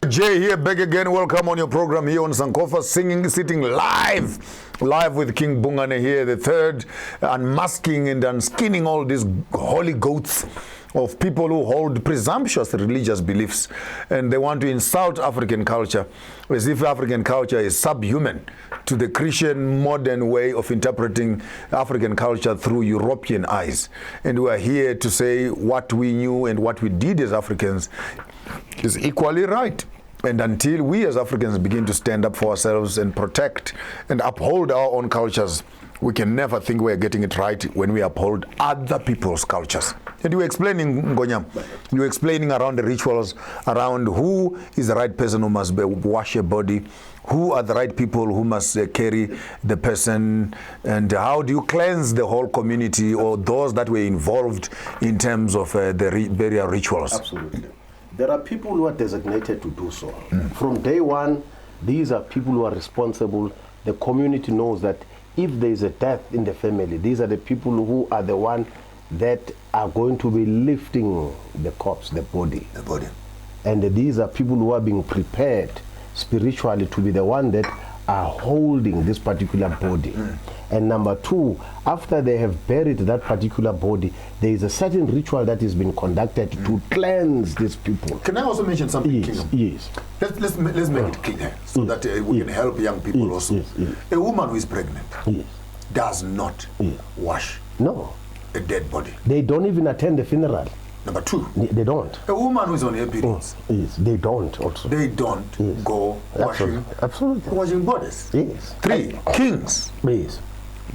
Jay here, back again. Welcome on your program here on Sankofa, sitting live with King Bungane here, the third, unmasking and unskinning all these holy goats of people who hold presumptuous religious beliefs, and they want to insult African culture as if African culture is subhuman to the Christian modern way of interpreting African culture through European eyes. And we are here to say what we knew and what we did as Africans is equally right. And until we as Africans begin to stand up for ourselves and protect and uphold our own cultures, we can never think we're getting it right when we uphold other people's cultures. And you were explaining, Ngonyam, you were explaining around the rituals, around who is the right person who must wash a body, who are the right people who must carry the person, and how do you cleanse the whole community or those that were involved in terms of the burial rituals? Absolutely. There are people who are designated to do so. From day one, these are people who are responsible. The community knows that if there is a death in the family, these are the people who are the one that are going to be lifting the corpse, the body. The body. And these are people who are being prepared spiritually to be the one that are holding this particular body. And number two, after they have buried that particular body, there is a certain ritual that has been conducted to cleanse these people. Can I also mention something, Yes, King? yes. Let's make it clear so that we can help young people also. Yes. A woman who is pregnant Yes. does not wash No, a dead body. they don't even attend the funeral. Number two, They don't. a woman who is on her periods, Yes, they don't also. they don't go Absolutely. washing bodies. Yes. Three, kings Yes.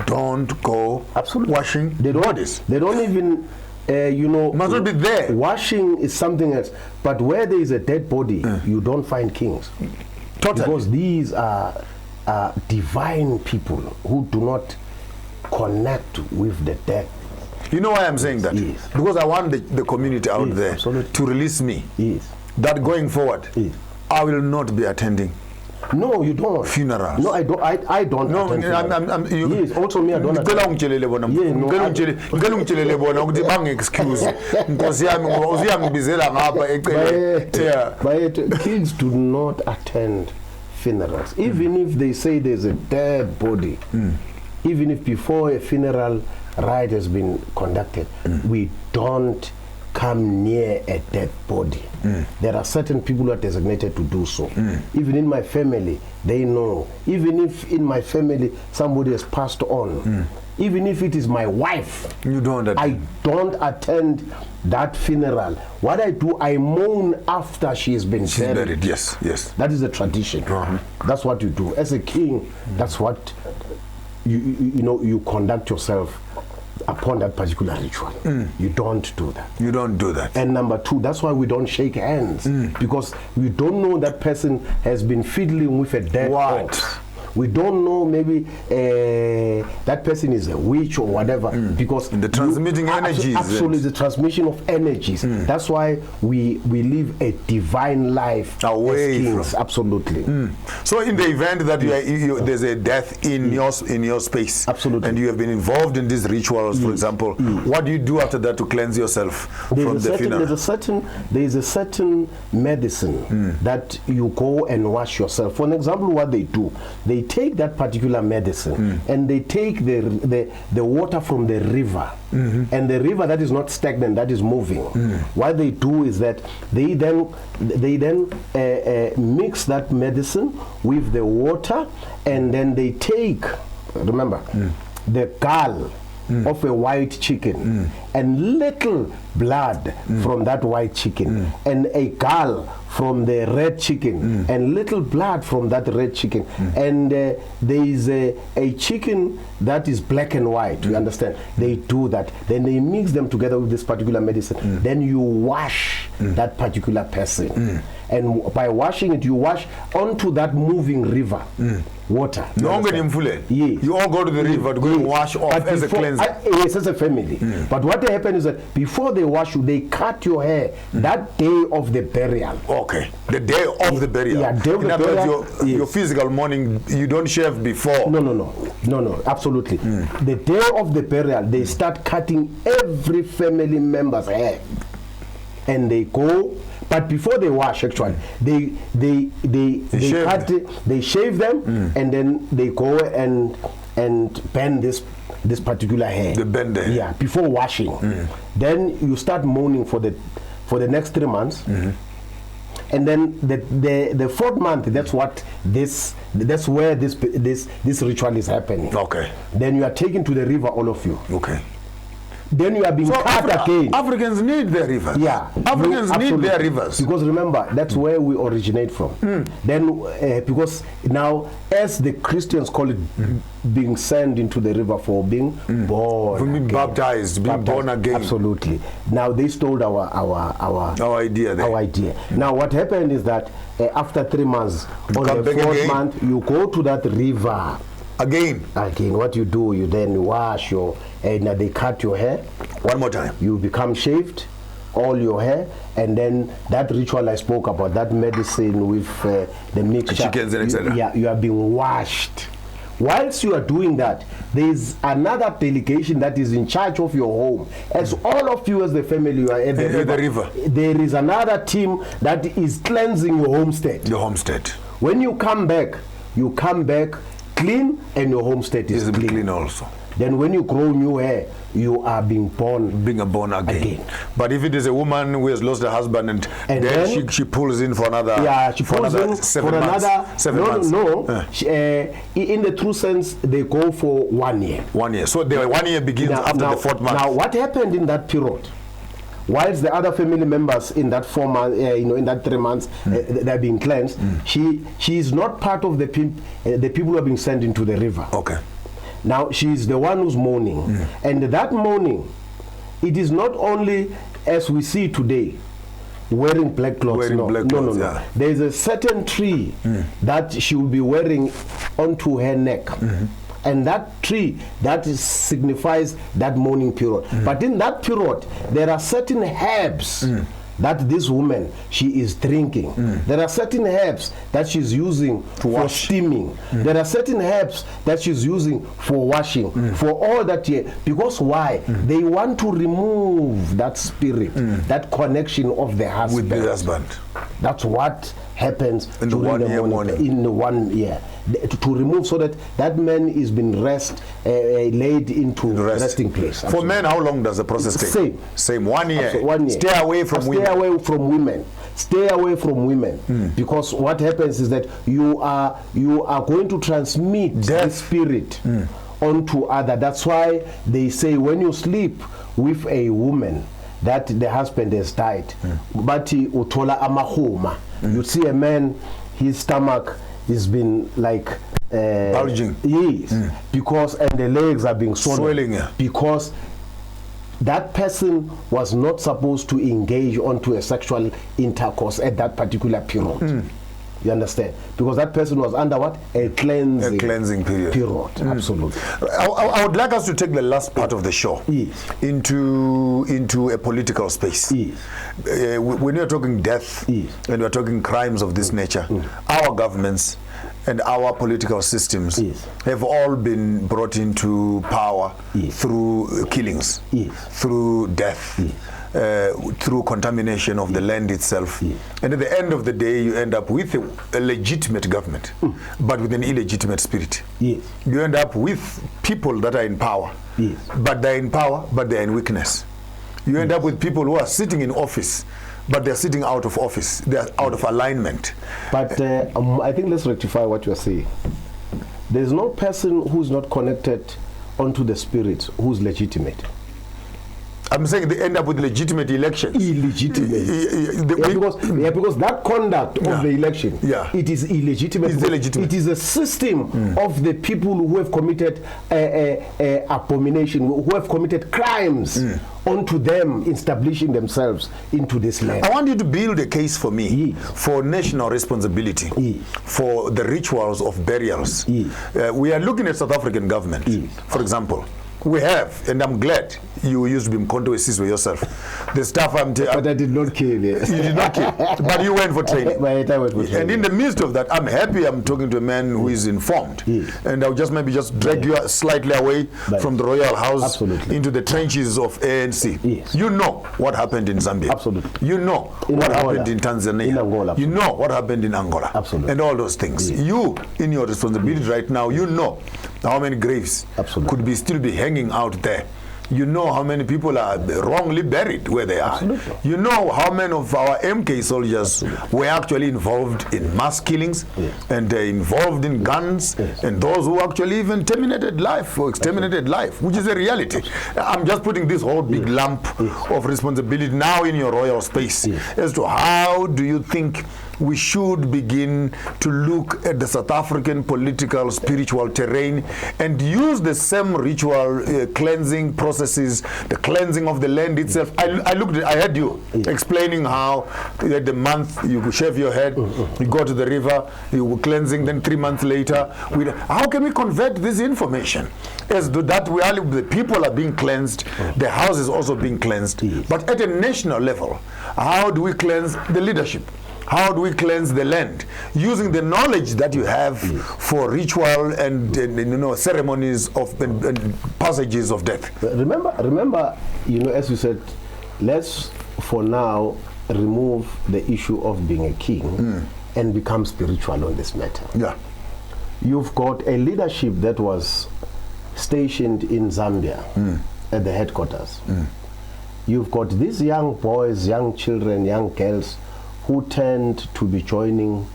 don't go Absolutely. washing They don't. bodies. They don't even. Must not be there. Washing is something else. But where there is a dead body, you don't find kings. Totally. Because these are divine people who do not connect with the dead. You know why I'm saying that? Yes. Because I want the community out Yes, there absolutely. to release me. Yes. That going forward, Yes. I will not be attending No, you don't. funerals. No, I don't. I don't. No, attend funerals. you, yes, also me, I don't. ngicela attend. ungitshelele bona Yeah, no, ngicela ungitshelele bona ukuthi bangi-excuse nkosi yami ngoba uziyangibizela ngapha eceleni. But kids do not attend funerals. Even if they say there's a dead body, even if before a funeral rite has been conducted, we don't come near a dead body. There are certain people who are designated to do so. Even in my family, they know. Even if in my family somebody has passed on, even if it is my wife, You don't attend. I don't attend that funeral. What I do, I mourn after she has been She's buried. buried, yes. That is the tradition. That's what you do. As a king, that's what you conduct yourself upon that particular ritual. You don't do that. You don't do that. And number two, that's why we don't shake hands, because we don't know that person has been fiddling with a dead What? corpse. We don't know, maybe that person is a witch or whatever, because The transmitting energies. Absolutely, the transmission of energies. That's why we live a divine life Away as kings. from- Absolutely. So in the event that there's a death in your space, Absolutely. and you have been involved in these rituals, for example, what do you do after that to cleanse yourself from the funeral? There is a certain medicine that you go and wash yourself. For an example, what they do, they take that particular medicine and they take the water from the river, and the river that is not stagnant, that is moving. What they do is that they then mix that medicine with the water, and then they take, remember, the gall of a white chicken and little blood from that white chicken and a gall from the red chicken and little blood from that red chicken. And there is a chicken that is black and white, you understand? They do that. Then they mix them together with this particular medicine. Then you wash that particular person. And by washing it, you wash onto that moving river. Water. Yes. You all go to the river to go and wash off as a cleanser. Yes, as a family. But what happens is that before they wash you, they cut your hair that day of the burial. Okay. The day of the burial. Yeah, day of the burial. Your physical mourning, you don't shave before. No, absolutely. The day of the burial, they start cutting every family member's hair. And they go. But before they wash, actually, they cut it, they shave them, and then they go and bend this particular hair. They bend the hair. Yeah, before washing. Then you start mourning for the next 3 months. And then the 4th month, that's where this ritual is happening. Okay. Then you are taken to the river, all of you. Okay. Then you are being cut again. Africans need their rivers. Yeah. Africans need their rivers. Because remember, that's where we originate from. Then, because now, as the Christians call it, being sent into the river for being born, for being again. baptized, being born again. Absolutely. Now they stole our idea there. Our idea. Now what happened is that after 3 months, on the 4th month, you go to that river. Again, what you do, you then wash your, and they cut your hair. One more time. You become shaved, all your hair, and then that ritual I spoke about, that medicine with the mixture. The chickens and etc. Yeah, you are being washed. Whilst you are doing that, there is another delegation that is in charge of your home. As all of you as the family, you are at the river. There is another team that is cleansing your homestead. Your homestead. When you come back clean, and your homestead is clean also. Then when you grow new hair, you are being born again. But if it is a woman who has lost her husband and then she pulls in for another, she pulls in 7 months. 7 months. In the true sense, they go for 1 year. 1 year. So the 1 year begins after the 4th month. Now, what happened in that period? Whilst the other family members in that 4 months, in that 3 months, they're being cleansed. She is not part of the people who are being sent into the river. Okay. Now she's the one who's mourning, and that mourning, it is not only as we see today, wearing black clothes. No. Yeah. There is a certain tree that she will be wearing onto her neck. And that tree, that signifies that mourning period. But in that period, there are certain herbs that this woman, she is drinking. There are certain herbs that she's using for steaming. There are certain herbs that she's using for washing, for all that year. Because why? They want to remove that spirit, that connection of the husband. With the husband. That's what happens in the 1 year mourning. In the 1 year. To remove, so that man is being laid into resting place. For men, how long does the process take? Same 1 year. Absolutely. 1 year. Stay away from women. Stay away from women. Because what happens is that you are going to transmit that spirit onto other. That's why they say when you sleep with a woman that the husband has died, bati utola amahuma. You see a man, his stomach is been like bulging. Yes, because and the legs are being swelling. Because that person was not supposed to engage onto a sexual intercourse at that particular period. You understand? Because that person was under what? A cleansing period. Absolutely. I would like us to take the last part of the show into a political space. When you're talking death and we're talking crimes of this nature, our governments and our political systems have all been brought into power through killings, through death. Through contamination of the land itself. And at the end of the day, you end up with a legitimate government, but with an illegitimate spirit. You end up with people that are in power, but they're in power, but they're in weakness. You end up with people who are sitting in office, but they're sitting out of office. They're out of alignment. But I think let's rectify what you're saying. There's no person who's not connected onto the spirit who's legitimate. I'm saying they end up with legitimate elections. Illegitimate. Because that conduct of the election, it is illegitimate. It's illegitimate. It is a system of the people who have committed abomination, who have committed crimes onto them, establishing themselves into this land. I want you to build a case for me for national responsibility for the rituals of burials. We are looking at South African government, for example. We have, and I'm glad you used to be Mkonto Siswe yourself. The stuff but I did not kill. Yes. You did not kill, but you went for training. I went for training. And in the midst of that, I'm happy I'm talking to a man who is informed. And I'll just maybe drag you slightly away from the royal house into the trenches of ANC. You know what happened in Zambia. Absolutely. You know what happened in Tanzania. In Angola. You know what happened in Angola. Absolutely. And all those things. You, in your responsibility right now, you know how many graves could still be hanging out there. You know how many people are wrongly buried where they are. You know how many of our MK soldiers were actually involved in mass killings and involved in guns and those who actually even terminated life or exterminated life, which is a reality. I'm just putting this whole big lump of responsibility now in your royal space as to how do you think we should begin to look at the South African political, spiritual terrain and use the same ritual cleansing processes, the cleansing of the land itself. I heard you explaining how at the month you shave your head, you go to the river, you were cleansing, then 3 months later. How can we convert this information as to that the people are being cleansed, the house is also being cleansed, but at a national level, how do we cleanse the leadership? How do we cleanse the land using the knowledge that you have for ritual and ceremonies of and passages of death? Remember, as you said, let's for now remove the issue of being a king and become spiritual on this matter. Yeah, you've got a leadership that was stationed in Zambia at the headquarters. You've got these young boys, young children, young girls who tend to be joining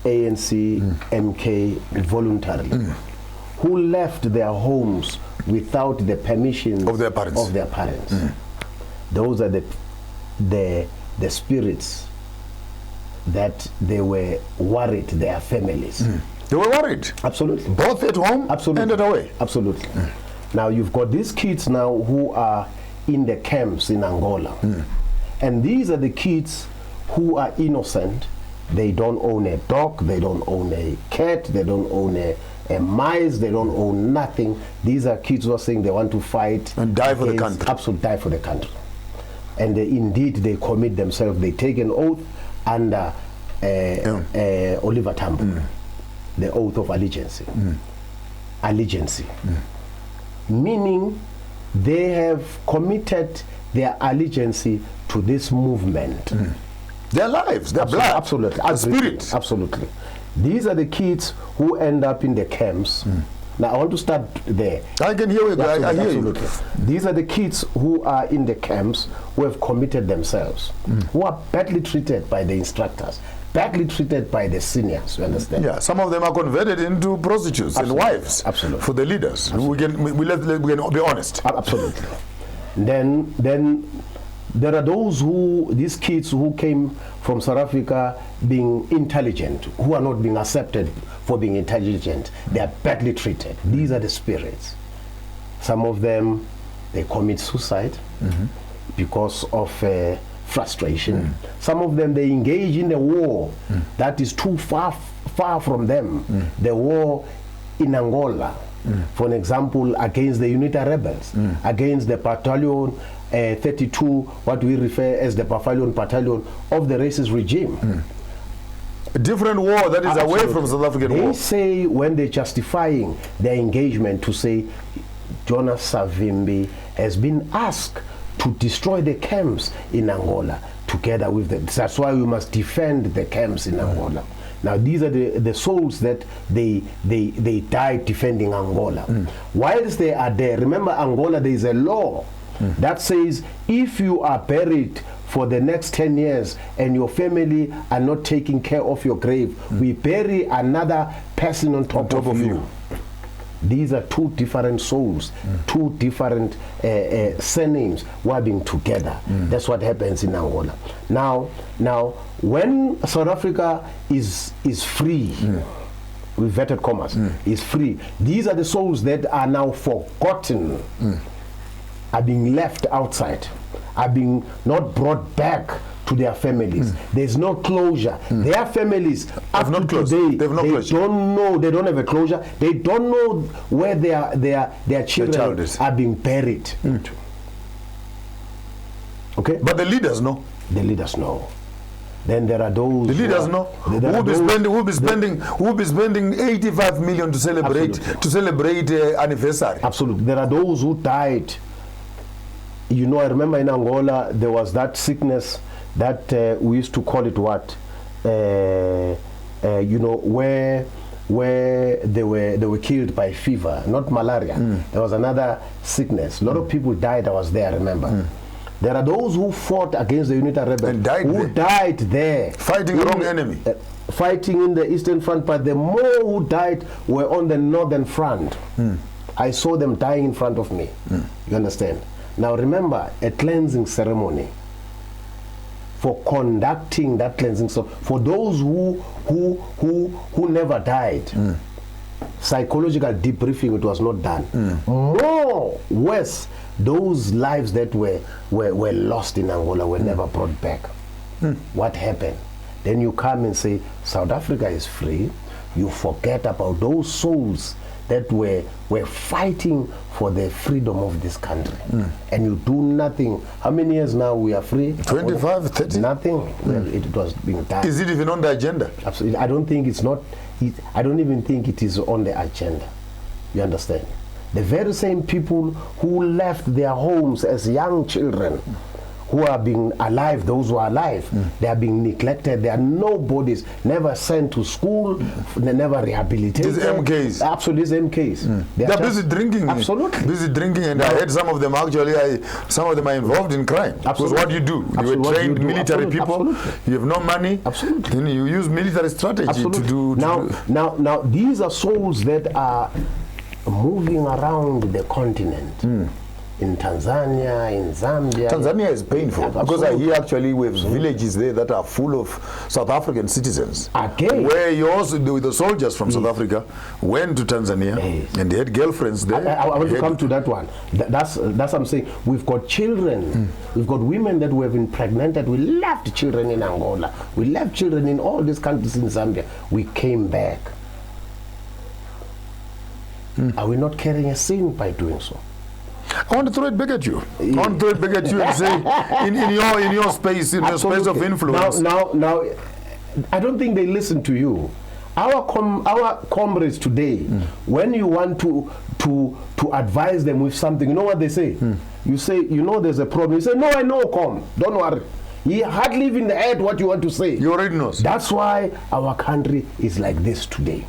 ANC, MK voluntarily, who left their homes without the permission of their parents. Those are the spirits that they were worried, their families. They were worried. Absolutely. Both at home and at away. Absolutely. Now you've got these kids now who are in the camps in Angola. And these are the kids who are innocent. They don't own a dog, they don't own a cat, they don't own a mice, they don't own nothing. These are kids who are saying they want to fight and die for the country. Absolutely, die for the country. And indeed they commit themselves. They take an oath under Oliver Tambo, the oath of allegiance. Meaning they have committed their allegiance to this movement. Their lives, their blood, absolutely, the spirit. Absolutely. These are the kids who end up in the camps. Now I want to start there. I can hear you. I hear you. These are the kids who are in the camps who have committed themselves, who are badly treated by the instructors, badly treated by the seniors. You understand? Yeah, some of them are converted into prostitutes and wives. Absolutely. For the leaders. We can be honest. Absolutely. Then there are these kids who came from South Africa being intelligent, who are not being accepted for being intelligent. They are badly treated. These are the spirits. Some of them, they commit suicide because of frustration. Some of them, they engage in a war that is too far from them. The war in Angola, for an example, against the UNITA rebels, against the battalion 32, what we refer as the battalion of the racist regime. A different war that is away from South African war. They say, when they're justifying their engagement, to say Jonas Savimbi has been asked to destroy the camps in Angola together with them. That's why we must defend the camps in Angola. Now these are the souls that they died defending Angola. Whilst they are there, remember Angola, there is a law that says if you are buried for the next 10 years and your family are not taking care of your grave, we bury another person on top of you. these are two different souls, two different surnames working together. That's what happens in Angola. Now, when South Africa is free, with vetted commas, is free, these are the souls that are now forgotten, are being left outside, are being not brought back to their families. There's no closure. Their families up to today, they don't know, they don't have a closure. They don't know where their children are being buried into. Okay? But the leaders know. The leaders know. Then there are those. The leaders know. Who be spending 85 million to celebrate anniversary. Absolutely. There are those who died. You know, I remember in Angola there was that sickness that we used to call it what? You know, where they were killed by fever, not malaria. There was another sickness. A lot of people died. I was there. I remember. There are those who fought against the UNITA rebels who died there. Fighting the wrong enemy. Fighting in the Eastern Front, but the more who died were on the Northern Front. I saw them dying in front of me. You understand? Now remember, a cleansing ceremony, for conducting that cleansing, so for those who never died, psychological debriefing, it was not done. More worse, those lives that were lost in Angola were never brought back. What happened? Then you come and say South Africa is free. You forget about those souls that were fighting for the freedom of this country, and you do nothing. How many years now we are free? 25, 30? Nothing. Well, it was being done. Is it even on the agenda? Absolutely. I don't think it's not. I don't even think it is on the agenda. You understand? The very same people who left their homes as young children, who are being alive, those who are alive, they are being neglected. They are nobodies, never sent to school, they never rehabilitated. These MKs. Absolutely, these MKs. They are busy drinking. Absolutely. Busy drinking, and I heard some of them actually, some of them are involved in crime. Because what you do, you were trained military people, you have no money, then you use military strategy to do. Now, these are souls that are moving around the continent. In Tanzania, in Zambia. Tanzania is painful because I hear actually we have villages there that are full of South African citizens. Again. Where you also, the soldiers from South Africa went to Tanzania and they had girlfriends there. I want to come to that one. That's what I'm saying. We've got children. We've got women that we have impregnated. We left children in Angola. We left children in all these countries in Zambia. We came back. Are we not carrying a sin by doing so? I want to throw it back at you. I want to throw it back at you and say, in your space, in your space of influence. Now, I don't think they listen to you. Our comrades today, when you want to advise them with something, you know what they say? You say, you know, there's a problem. You say, no, I know, don't worry. He hardly even heard what you want to say. You already know. That's why our country is like this today.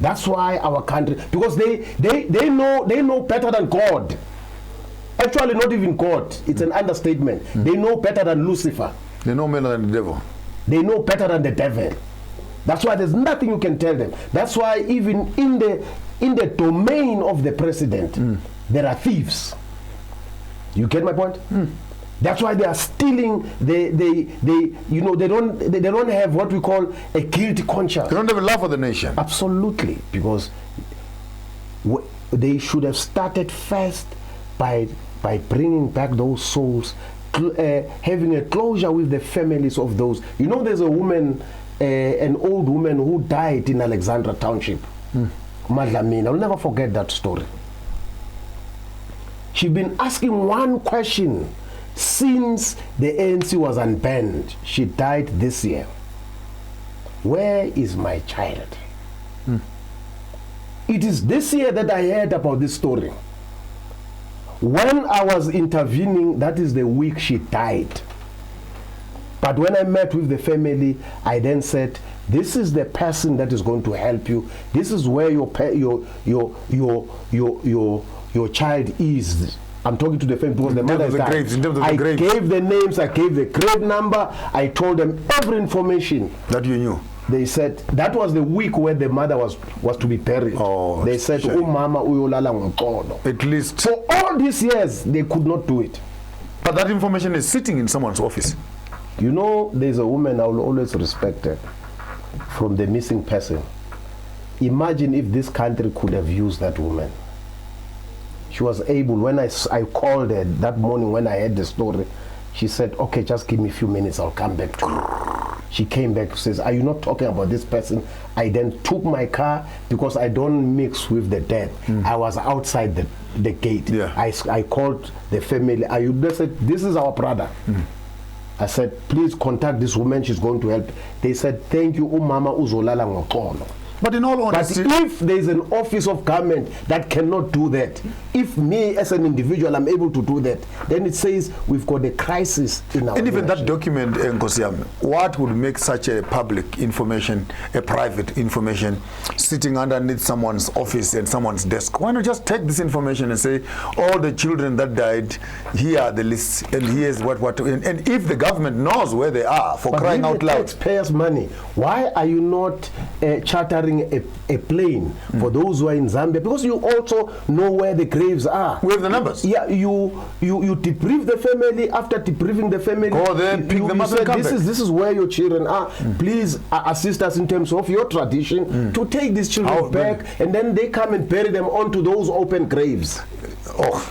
That's why our country, because they know better than God. Actually, not even God. It's an understatement. They know better than Lucifer. They know better than the devil. They know better than the devil. That's why there's nothing you can tell them. That's why even in the domain of the president, there are thieves. You get my point? That's why they are stealing. They don't have what we call a guilty conscience. They don't have a love for the nation. Absolutely, because they should have started first by bringing back those souls, having a closure with the families of those. You know, there's a woman, an old woman who died in Alexandra Township, Madlamini. I'll never forget that story. She's been asking one question since the ANC was unbanned. She died this year. Where is my child? It is this year that I heard about this story. When I was intervening, that is the week she died. But when I met with the family, I then said, this is the person that is going to help you. This is where your child is. I'm talking to the family because the mother is died. I gave the names, I gave the grave number, I told them every information that you knew. They said that was the week where the mother was to be buried. Oh, they said, "Umama uyolala ngoxolo." At least for all these years, they could not do it. But that information is sitting in someone's office. You know, there's a woman I will always respect her from the missing person. Imagine if this country could have used that woman. She was able, when I called her that morning when I heard the story, she said, "Okay, just give me a few minutes, I'll come back to you." She came back, says, "Are you not talking about this person?" I then took my car because I don't mix with the dead. I was outside the gate. Yeah. I called the family. They said, "This is our brother." I said, "Please contact this woman, she's going to help." They said, "Thank you, umama uzolala ngoxolo." But in all honesty, but if there is an office of government that cannot do that, if me as an individual am able to do that, then it says we've got a crisis in our and even nation. that document, Nkosiam, what would make such a public information, a private information, sitting underneath someone's office and someone's desk? Why not just take this information and say, all the children that died, here are the lists, and here's what and if the government knows where they are, for crying out loud. Taxpayers' money. Why are you not chartering a plane for those who are in Zambia? Because you also know where the graves are. We have the numbers. Yeah, you debrief the family. After debriefing the family, go there, pick them up and come back. This is where your children are. Please assist us in terms of your tradition to take these children back, and then they come and bury them onto those open graves. Oh.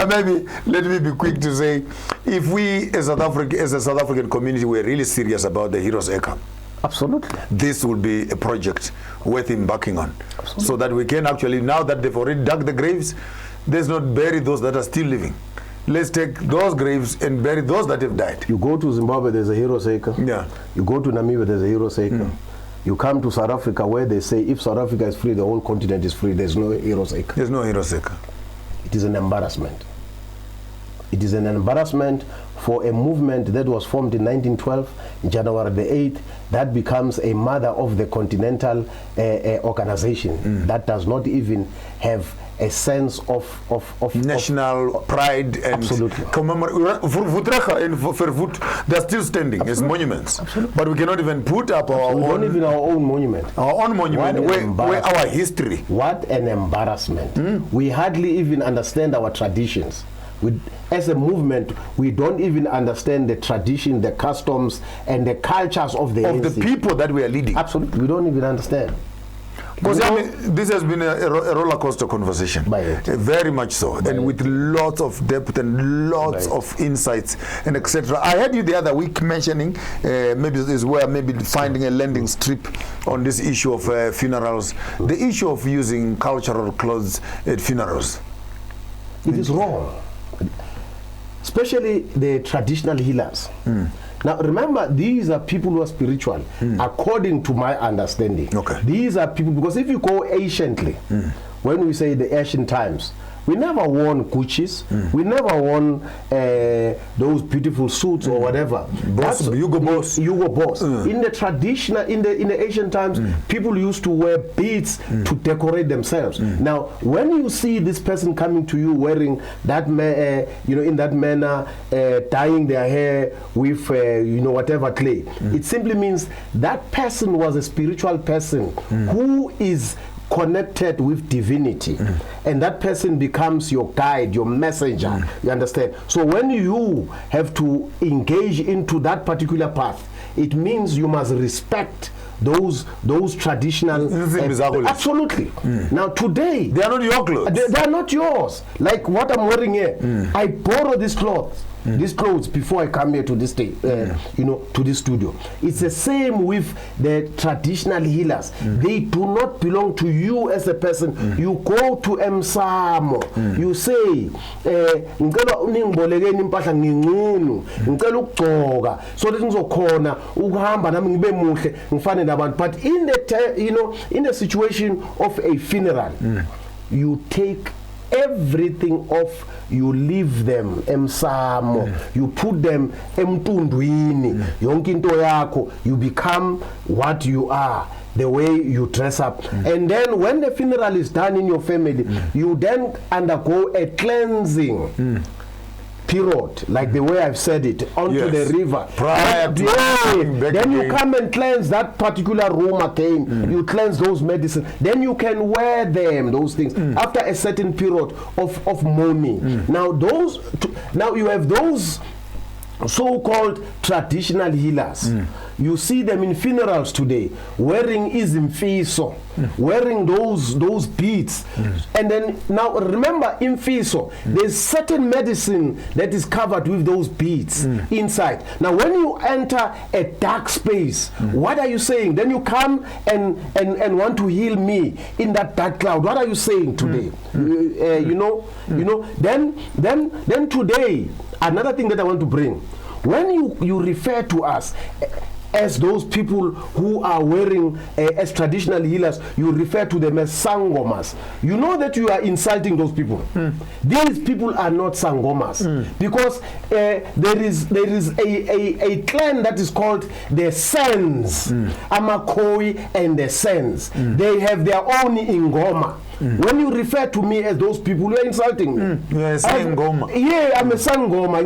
Maybe let me be quick to say, if we as a South African community were really serious about the Heroes Acre, absolutely, this would be a project worth embarking on. Absolutely. So that we can actually, now that they've already dug the graves, let's not bury those that are still living. Let's take those graves and bury those that have died. You go to Zimbabwe, there's a Heroes Acre. Yeah. You go to Namibia, there's a Heroes Acre. You come to South Africa, where they say if South Africa is free, the whole continent is free. There's no Heroes Acre. There's no Heroes Acre. It is an embarrassment. It is an embarrassment for a movement that was formed in 1912, January the 8th, that becomes a mother of the continental organization that does not even have a sense of national pride and commemorate. They're still standing as monuments. Absolutely. But we cannot even put up our own, even our own monument. Our own monument, where our history. What an embarrassment. We hardly even understand our traditions. As a movement, we don't even understand the tradition, the customs, and the cultures of the people that we are leading. Absolutely, we don't even understand. Because this has been a roller coaster conversation, very much so, and with lots of depth and lots of insights and etc. I heard you the other week mentioning maybe is where maybe finding a landing strip on this issue of funerals, the issue of using cultural clothes at funerals. It is wrong, especially the traditional healers. Now remember, these are people who are spiritual, according to my understanding. Okay. These are people, because if you go anciently, when we say the ancient times, we never worn Gucci's, we never worn those beautiful suits or whatever. Hugo Boss. In the traditional, in the ancient times, people used to wear beads to decorate themselves. Now, when you see this person coming to you wearing that, in that manner, dyeing their hair with, whatever clay, it simply means that person was a spiritual person who is connected with divinity, and that person becomes your guide, your messenger. You understand? So when you have to engage into that particular path, it means you must respect those traditional absolutely. Now today they are not your clothes. They are not yours. Like what I'm wearing here, I borrow these clothes. These clothes before I come here to this day, to this studio. It's the same with the traditional healers. They do not belong to you as a person. You go to Msamo, you say, ngicela uningbolekeni impahla ngingunu, ngicela ukugcoka so that ngizokhona ukuhamba nami ngibe muhle ngifane nabantu. But in the in the situation of a funeral, you take everything off, you leave them emsamo, you put them emtundwini, yonke into yakho, you become what you are, the way you dress up. And then when the funeral is done in your family, you then undergo a cleansing. period, like the way I've said it, onto Yes. the river. Prior to coming back then you again. come and cleanse that particular room again. You cleanse those medicines. Then you can wear them, those things, after a certain period of mourning. Now now you have those so-called traditional healers. You see them in funerals today, wearing izimfiso, wearing those beads. And then now remember, imfiso, there's certain medicine that is covered with those beads inside. Now when you enter a dark space, what are you saying? Then you come and want to heal me in that dark cloud. What are you saying today? Then today, another thing that I want to bring, when you refer to us as those people who are wearing as traditional healers, you refer to them as sangomas. You know that you are insulting those people. These people are not sangomas, because there is a clan that is called the Sens, Amakoi and the Sens. They have their own ingoma. When you refer to me as those people, you are insulting me. You are a Sangoma. Yeah, I'm a Sangoma.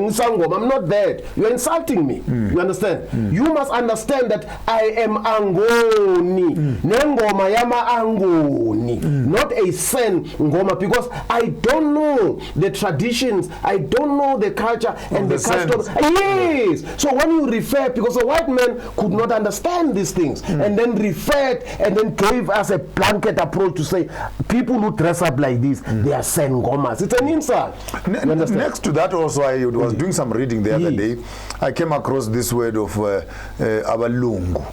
I'm not that. You are insulting me. You understand? You must understand that I am Angoni. Nengoma yama Angoni. Not a Sen Ngoma, because I don't know the traditions, I don't know the culture and the customs. Yes. So when you refer, because the white man could not understand these things, and then referred and then gave us a blanket approach to say people who dress up like this, they are Sengomas. It's an insult. Next to that also, I was doing some reading the other day. I came across this word of abalungu.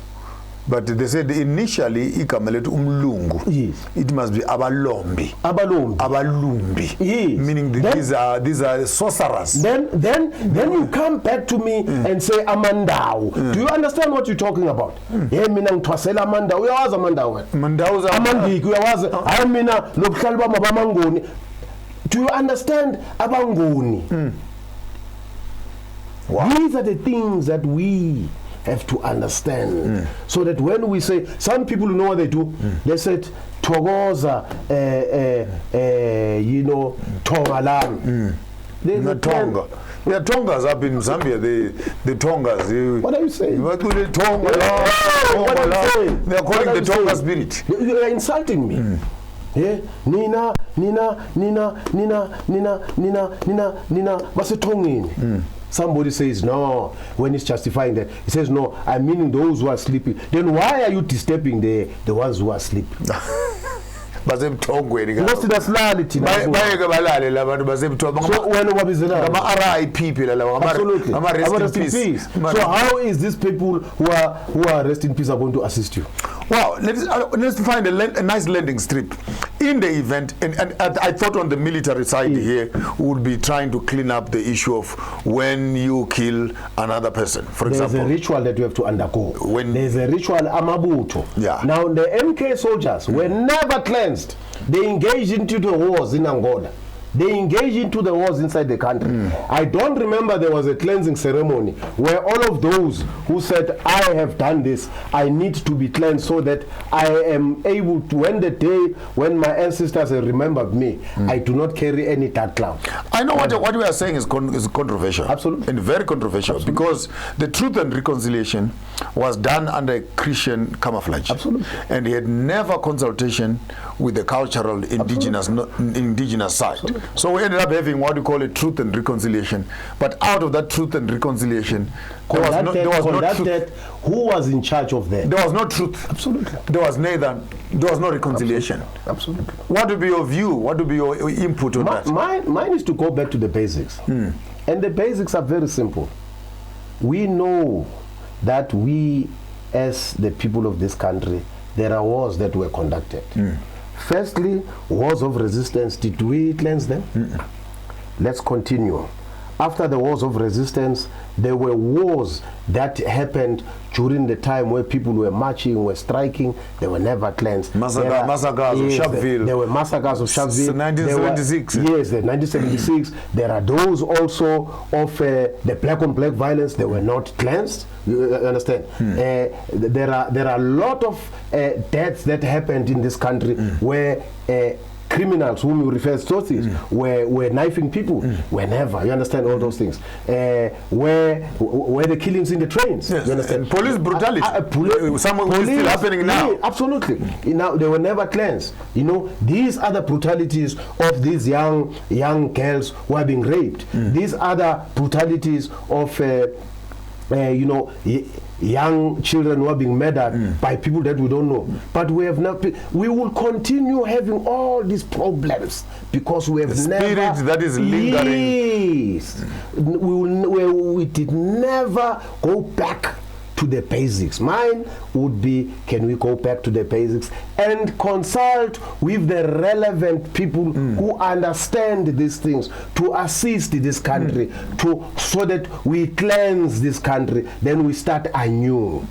But they said initially ikamelet umlungu. Yes. It must be abalombi. Abalumbi. Yes. Meaning that these are sorcerers. Then you come back to me and say Amandao. Do you understand what you're talking about? Yeah, mina ngithwasela Amandao. Uyawazi Amandao. Mandauza Amandiki uyawazi. Hayi mina nobuhlali bami abamangoni. Do you understand abangoni? Wow. These are the things that we have to understand, so that when we say, some people know what they do, they said Togoza, Tongalan. The Tonga. There are Tongas up in Zambia. The Tongas. What are you saying? What are you saying? They are calling the Tonga spirit. You are insulting me. Yeah, Nina, Masetongin. Somebody says no, when he's justifying that, he says no, I'm meaning those who are sleeping. Then why are you disturbing the ones who are sleeping? Basemthongweni Because that's reality. bayeke balale labantu basemthongweni So when what is it? RIP phela laba Absolutely. rest in peace. So how is these people who are rest in peace are going to assist you? Wow, let's find a nice landing strip. In the event, and I thought on the military side here, we would be trying to clean up the issue of when you kill another person. For example, there's a ritual that you have to undergo. When there's a ritual amabuto. Yeah. Now the MK soldiers were never cleansed. They engaged into the wars in Angola. They engaged into the wars inside the country. I don't remember there was a cleansing ceremony where all of those who said, I have done this, I need to be cleansed so that I am able to, when the day when my ancestors have remembered me, I do not carry any dark cloud. I know what we are saying is controversial. Absolutely. And very controversial. Absolutely. Because the Truth and Reconciliation was done under Christian camouflage. Absolutely. And he had never consultation with the cultural indigenous side. Absolutely. So we ended up having what we call a Truth and Reconciliation. But out of that Truth and Reconciliation, there was no truth. Who was in charge of that? There was no truth. Absolutely. There was no reconciliation. Absolutely. What would be your view? What would be your input on that? Mine is to go back to the basics. And the basics are very simple. We know that we, as the people of this country, there are wars that were conducted. Firstly, wars of resistance. Did we cleanse them? Let's continue. After the wars of resistance, there were wars that happened during the time where people were marching, were striking. They were never cleansed. Massacres of Sharpeville. There were massacres of Sharpeville. 1976. Yes, the 1976. There are those also of the black on black violence. They were not cleansed. You understand? There are a lot of deaths that happened in this country where criminals whom you refer to things were knifing people, whenever, you understand all those things. Where the killings in the trains, Yes. you understand? And police brutality. Some of it is still happening now. Yeah, absolutely. Now they were never cleansed. You know, these other brutalities of these young girls who are being raped. These other brutalities of young children who are being murdered by people that we don't know. But we have not. We will continue having all these problems because we have never. Spirit that is lingering. Yes, we did never go back to the basics. Mine would be, can we go back to the basics and consult with the relevant people who understand these things to assist this country so that we cleanse this country, then we start anew.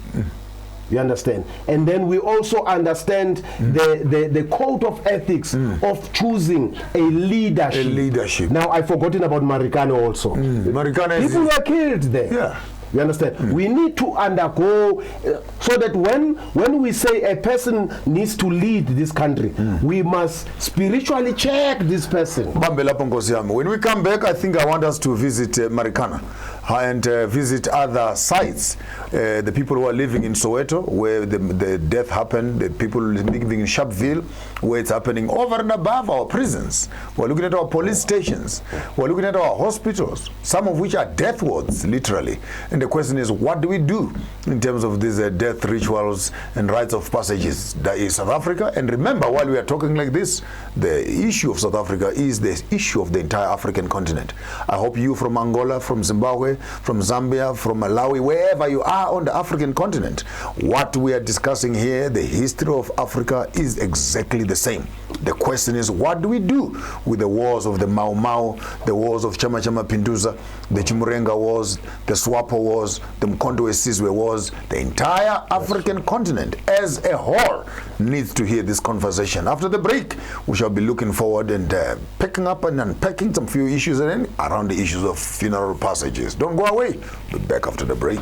You understand? And then we also understand the code of ethics of choosing a leadership. Now, I've forgotten about Marikana also. Marikana people were killed there. Yeah. You understand? We need to undergo so that when we say a person needs to lead this country, we must spiritually check this person. When we come back, I think I want us to visit Marikana and visit other sites. The people who are living in Soweto, where the death happened, the people living in Sharpeville, where it's happening over and above our prisons. We're looking at our police stations. We're looking at our hospitals, some of which are death wards, literally. And the question is, what do we do in terms of these death rituals and rites of passages that is South Africa? And remember, while we are talking like this, the issue of South Africa is the issue of the entire African continent. I hope you from Angola, from Zimbabwe, from Zambia, from Malawi, wherever you are on the African continent, what we are discussing here, the history of Africa, is exactly the same. The question is, what do we do with the wars of the Mau Mau, the wars of Chama Chama Pinduza, the Chimurenga wars, the Swapo wars, the Mkondo Sizwe wars? The entire African continent as a whole needs to hear this conversation. After the break, we shall be looking forward and picking up and unpacking some few issues around the issues of funeral passages. Don't go away. We'll be back after the break.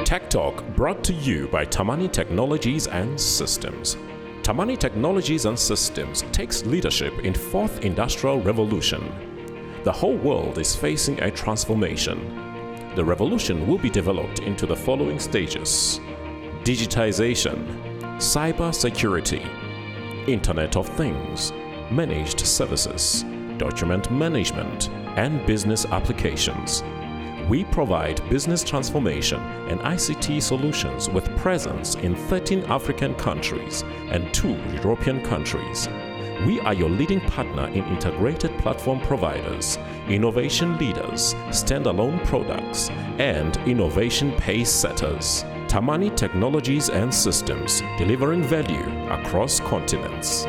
Tech Talk brought to you by Tamani Technologies and Systems. Tamani Technologies and Systems takes leadership in fourth industrial revolution. The whole world is facing a transformation. The revolution will be developed into the following stages: digitization, cyber security, Internet of Things, managed services, document management, and business applications. We provide business transformation and ICT solutions with presence in 13 African countries and 2 European countries. We are your leading partner in integrated platform providers, innovation leaders, standalone products, and innovation pace setters. Tamani Technologies and Systems, delivering value across continents.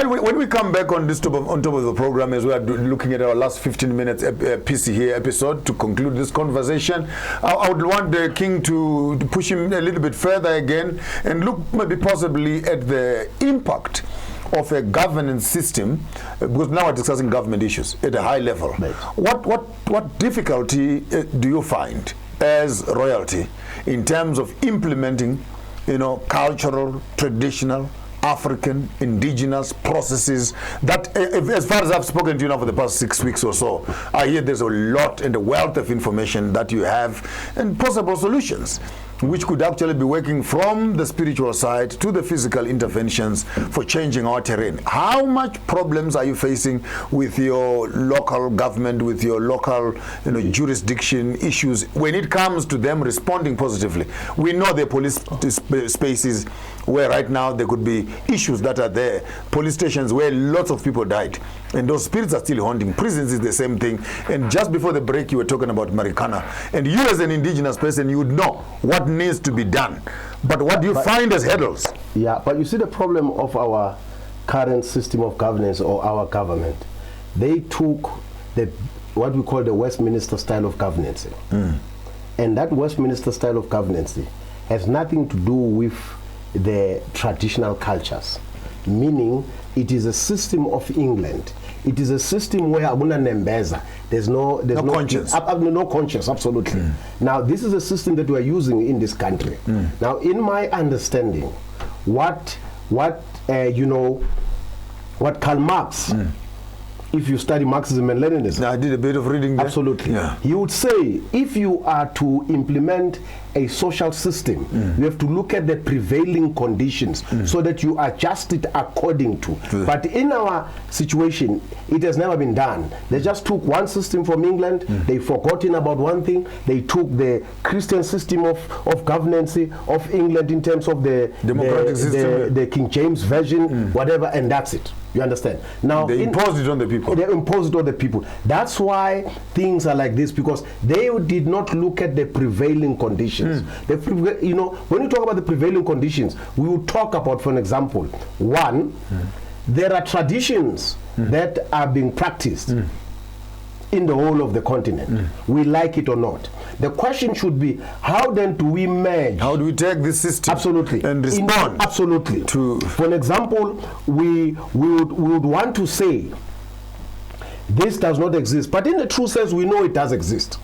When we come back on this on top of the program, as we are looking at our last 15 minutes PC here episode to conclude this conversation, I would want the King to push him a little bit further again and look maybe possibly at the impact of a governance system, because now we're discussing government issues at a high level. Right. What difficulty do you find as royalty in terms of implementing, cultural, traditional, African, indigenous processes that, as far as I've spoken to you now for the past 6 weeks or so, I hear there's a lot and a wealth of information that you have and possible solutions. which could actually be working from the spiritual side to the physical interventions for changing our terrain. How much problems are you facing with your local government, with your local jurisdiction issues when it comes to them responding positively? We know the police spaces where right now there could be issues that are there, police stations where lots of people died, and those spirits are still haunting. Prisons is the same thing. And just before the break, you were talking about Marikana, and you as an indigenous person, you would know what needs to be done. But what do you find as hurdles? Yeah, but you see the problem of our current system of governance or our government. They took what we call the Westminster style of governance. And that Westminster style of governance has nothing to do with the traditional cultures, meaning it is a system of England. It is a system where abuna nembeza. There's no conscience. No conscience, absolutely. Now this is a system that we are using in this country. Now, in my understanding, what Karl Marx, if you study Marxism and Leninism, I did a bit of reading there. Absolutely. Yeah. He would say, if you are to implement a social system, you have to look at the prevailing conditions so that you adjust it according to. But in our situation, it has never been done. They just took one system from England, they've forgotten about one thing, they took the Christian system of governance of England in terms of the democratic system, the King James Version, whatever, and that's it. You understand? Now they imposed it on the people. They imposed it on the people. That's why things are like this, because they did not look at the prevailing conditions. When you talk about the prevailing conditions, we will talk about, for an example, one, there are traditions that are being practiced in the whole of the continent. We like it or not. The question should be, how then do we merge? How do we take this system and respond? Absolutely. For an example, we would want to say, this does not exist. But in the true sense, we know it does exist.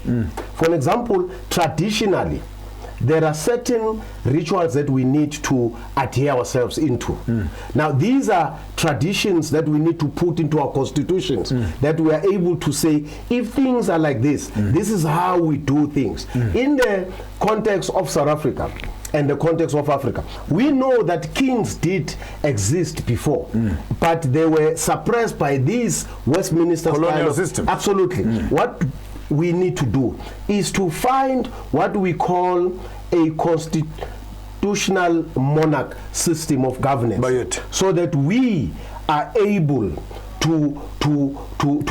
For an example, traditionally, there are certain rituals that we need to adhere ourselves into. Now, these are traditions that we need to put into our constitutions, that we are able to say, if things are like this, this is how we do things. In the context of South Africa and the context of Africa, we know that kings did exist before, but they were suppressed by these Westminster colonial systems. Absolutely. What we need to do is to find what we call a constitutional monarch system of governance, so that we are able to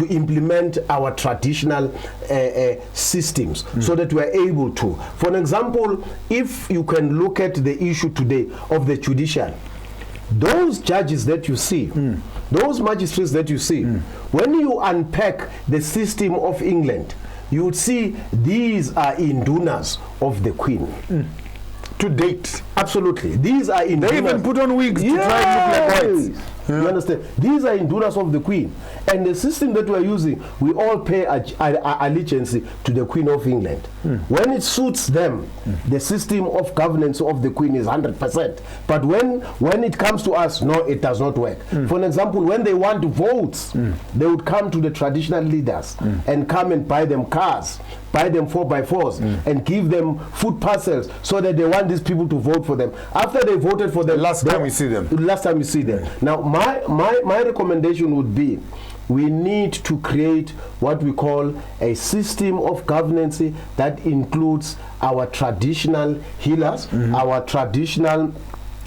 implement our traditional systems, so that we are able to. For an example, if you can look at the issue today of the judiciary, those judges that you see, those magistrates that you see, when you unpack the system of England, you would see these are indunas of the Queen. To date. Absolutely. These are indunas. They even put on wigs to try and look like whites. You understand? These are indunas of the Queen. And the system that we are using, we all pay allegiance to the Queen of England. When it suits them, the system of governance of the Queen is 100%. But when it comes to us, no, it does not work. For an example, when they want votes, they would come to the traditional leaders and come and buy them cars, buy them 4x4s, and give them food parcels, so that they want these people to vote for them. After they voted for them, last time you see them. Now, my recommendation would be, we need to create what we call a system of governance that includes our traditional healers, our traditional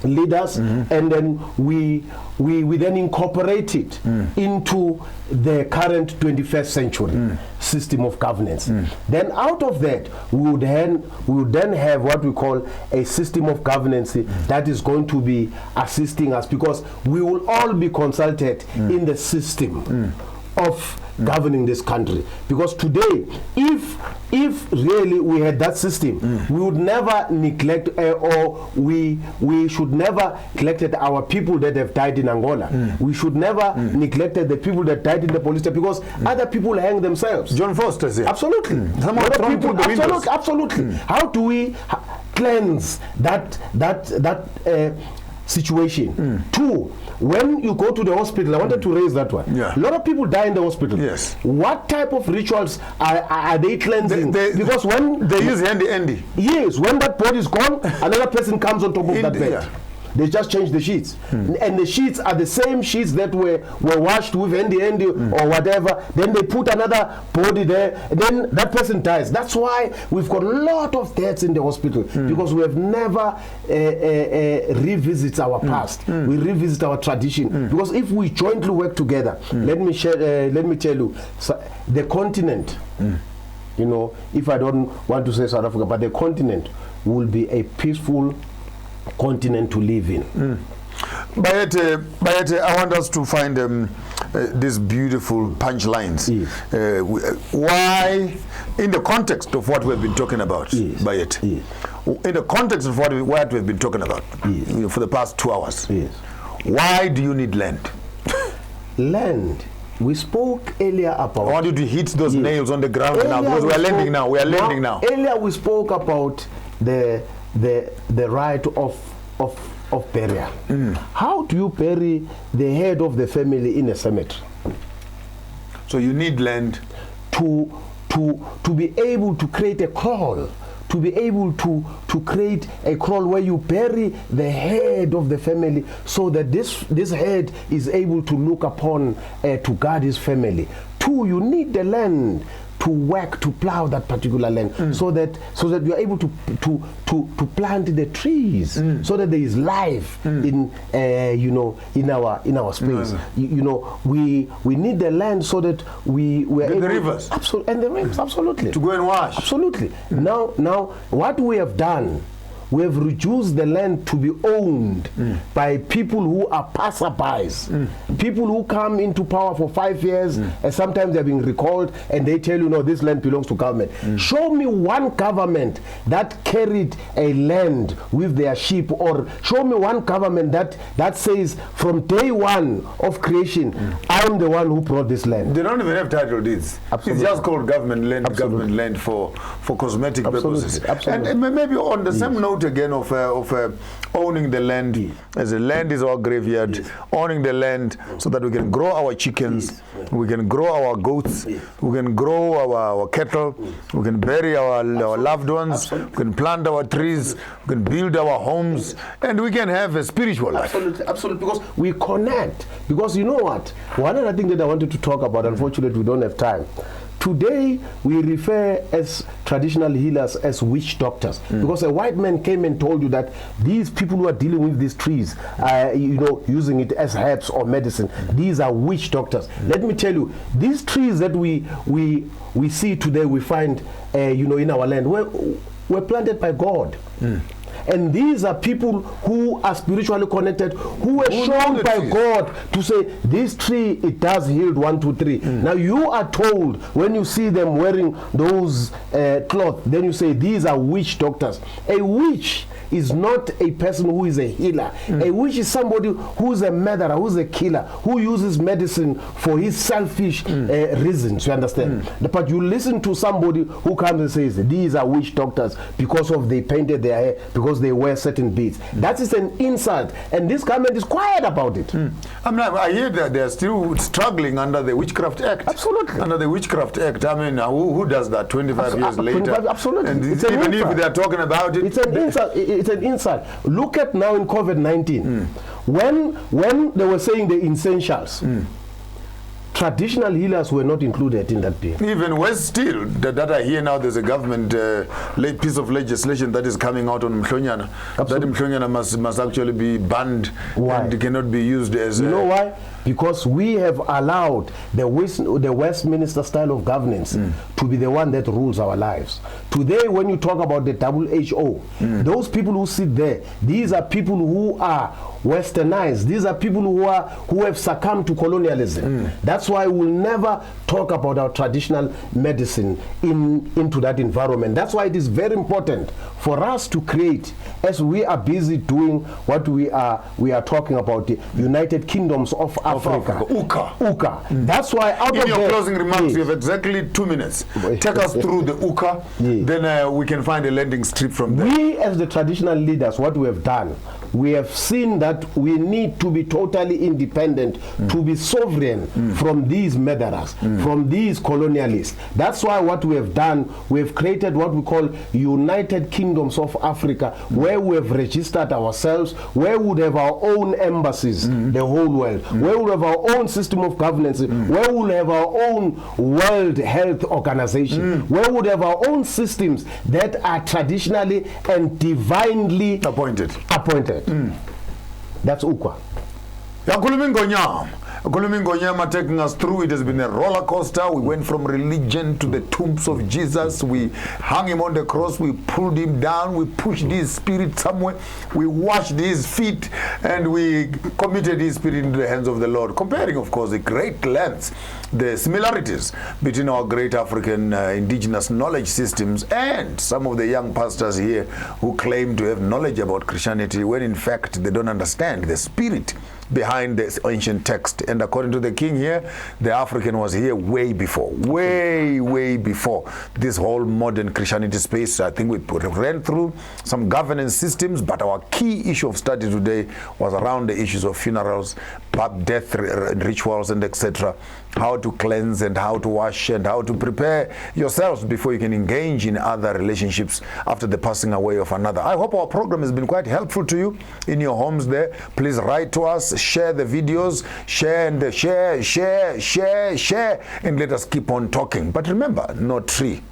leaders, and then we then incorporate it into the current 21st century system of governance. Then out of that, we would then have what we call a system of governance that is going to be assisting us, because we will all be consulted in the system of governing this country. Because today, if really we had that system, we would never neglect or we should never neglect our people that have died in Angola. We should never neglect the people that died in the police station, because other people hang themselves. John Foster's here. Absolutely. Absolutely. How do we cleanse that situation? Two, when you go to the hospital, I wanted to raise that one. Yeah. A lot of people die in the hospital. Yes. What type of rituals are they cleansing? Because when they use handy. Yes, when that body is gone, another person comes on top of that bed. Yeah. They just change the sheets, and the sheets are the same sheets that were washed with handy or whatever. Then they put another body there, and then that person dies. That's why we've got a lot of deaths in the hospital, because we have never revisit our past. We revisit our tradition, because if we jointly work together, let me tell you, the continent. You know, if I don't want to say South Africa, but the continent will be a peaceful continent to live in. Bayete, I want us to find these beautiful punchlines. Yes. Why, in the context of what we've been talking about, yes. Bayete, yes. in the context of what we've been talking about, yes. you know, for the past 2 hours, yes. Why do you need land? Land. We spoke earlier about. I want you to hit those nails on the ground now, because we are landing now. We are landing now. Earlier we spoke about the right of burial. How do you bury the head of the family in a cemetery? So you need land to be able to create a kraal, to be able to create a kraal where you bury the head of the family, so that this head is able to look upon to guard his family. 2, you need the land to work, to plow that particular land, so that you are able to plant the trees, so that there is life in in our space. You know, we need the land so that we were able, the rivers, absolutely, and the rivers, absolutely, to go and wash, absolutely. Now what we have done, we have reduced the land to be owned by people who are passerbys, people who come into power for 5 years, and sometimes they're being recalled, and they tell you, no, this land belongs to government. Show me one government that carried a land with their sheep, or show me one government that says from day one of creation, I'm the one who brought this land. They don't even have title deeds. Absolutely. It's just called government land, Absolutely. government land for cosmetic purposes. Absolutely. And maybe on the same note again of owning the land, as the land is our graveyard, owning the land so that we can grow our chickens, we can grow our goats, we can grow our cattle, we can bury our loved ones, we can plant our trees, we can build our homes, and we can have a spiritual life. Absolutely, because we connect. Because you know what? One other thing that I wanted to talk about, unfortunately we don't have time. Today, we refer as traditional healers as witch doctors, because a white man came and told you that these people who are dealing with these trees, using it as herbs or medicine, these are witch doctors. Let me tell you, these trees that we see today, we find, in our land, were planted by God. And these are people who are spiritually connected, who were shown by God to say, this tree, it does heal 1, 2, 3. Now you are told, when you see them wearing those cloth, then you say, these are witch doctors. A witch is not a person who is a healer. A witch is somebody who is a murderer, who is a killer, who uses medicine for his selfish reasons, you understand? But you listen to somebody who comes and says, these are witch doctors because of they painted their hair, because they wear certain beads. That is an insult, and this government is quiet about it. I hear that they are still struggling under the Witchcraft Act. Absolutely. Under the Witchcraft Act. I mean, who does that 25 years later? Absolutely. And even if they are talking about it, it's an insult. It's an insult. Look at now in COVID-19, when they were saying the essentials, traditional healers were not included in that bill. Even worse still, that I hear now, there's a government piece of legislation that is coming out on Mhlonyana. That Mhlonyana must actually be banned. Why? And cannot be used as... You know why? Because we have allowed the Westminster style of governance to be the one that rules our lives. Today, when you talk about the WHO, those people who sit there, these are people who are westernized. These are people who have succumbed to colonialism. That's why we'll never talk about our traditional medicine into that environment. That's why it is very important for us to create, as we are busy doing what we are talking about, the United Kingdoms of Africa. UCA. That's why out in your closing remarks, you have exactly 2 minutes. Take us through the UCA, then we can find a landing strip from there. We as the traditional leaders, what we have done, we have seen that we need to be totally independent, to be sovereign from these murderers, from these colonialists. That's why what we have done, we have created what we call United Kingdoms of Africa, where we have registered ourselves, where we would have our own embassies, the whole world, where we would have our own system of governance, where we would have our own World Health Organization, where we would have our own systems that are traditionally and divinely appointed. That's UKWA. Ngonyama taking us through. It has been a roller coaster. We went from religion to the tombs of Jesus. We hung him on the cross. We pulled him down. We pushed his spirit somewhere. We washed his feet, and we committed his spirit into the hands of the Lord. Comparing, of course, the great lengths, the similarities between our great African indigenous knowledge systems and some of the young pastors here who claim to have knowledge about Christianity, when in fact they don't understand the spirit behind this ancient text. And according to the king here, the African was here way before this whole modern Christianity space. I think we ran through some governance systems, but our key issue of study today was around the issues of funerals, death rituals, and etc. How to cleanse and how to wash and how to prepare yourselves before you can engage in other relationships after the passing away of another. I hope our program has been quite helpful to you in your homes there. Please write to us, share the videos, share, and let us keep on talking. But remember, no tree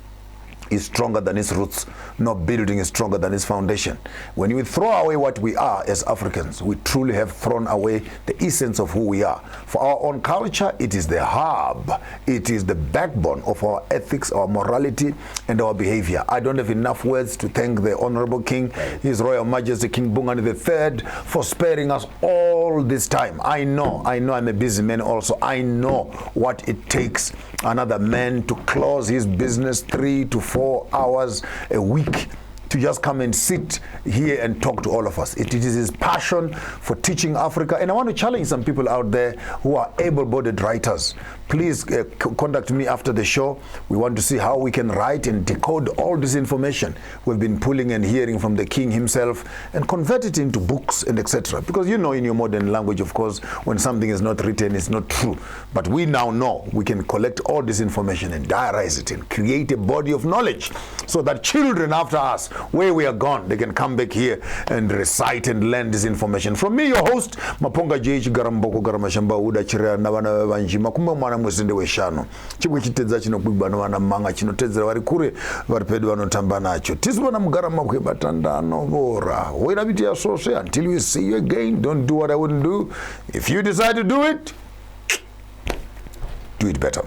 is stronger than its roots. No building is stronger than its foundation. When we throw away what we are as Africans, we truly have thrown away the essence of who we are. For our own culture, it is the hub. It is the backbone of our ethics, our morality, and our behavior. I don't have enough words to thank the Honorable King, His Royal Majesty King Bongani III, for sparing us all this time. I know I'm a busy man also. I know what it takes another man to close his business 3 to 4 hours a week to just come and sit here and talk to all of us. It is his passion for teaching Africa. And I want to challenge some people out there who are able-bodied writers. Please contact me after the show. We want to see how we can write and decode all this information we've been pulling and hearing from the king himself and convert it into books and etc. Because you know, in your modern language, of course, when something is not written, it's not true. But we now know we can collect all this information and diarize it and create a body of knowledge so that children after us, where we are gone, they can come back here and recite and learn this information. From me, your host, Maponga J.H. Garamboko Garamashamba Uda Chira Navana Vanjima Kumba Mwana Mwesinde Weshano. Chibwe chitedza chino kwibano wana manga chino tedzera vari kure vari pedu vanotamba nacho. Tisibona mugarama kwebatandano vora. Wait biti ya sose until we see you again. Don't do what I wouldn't do. If you decide to do it better.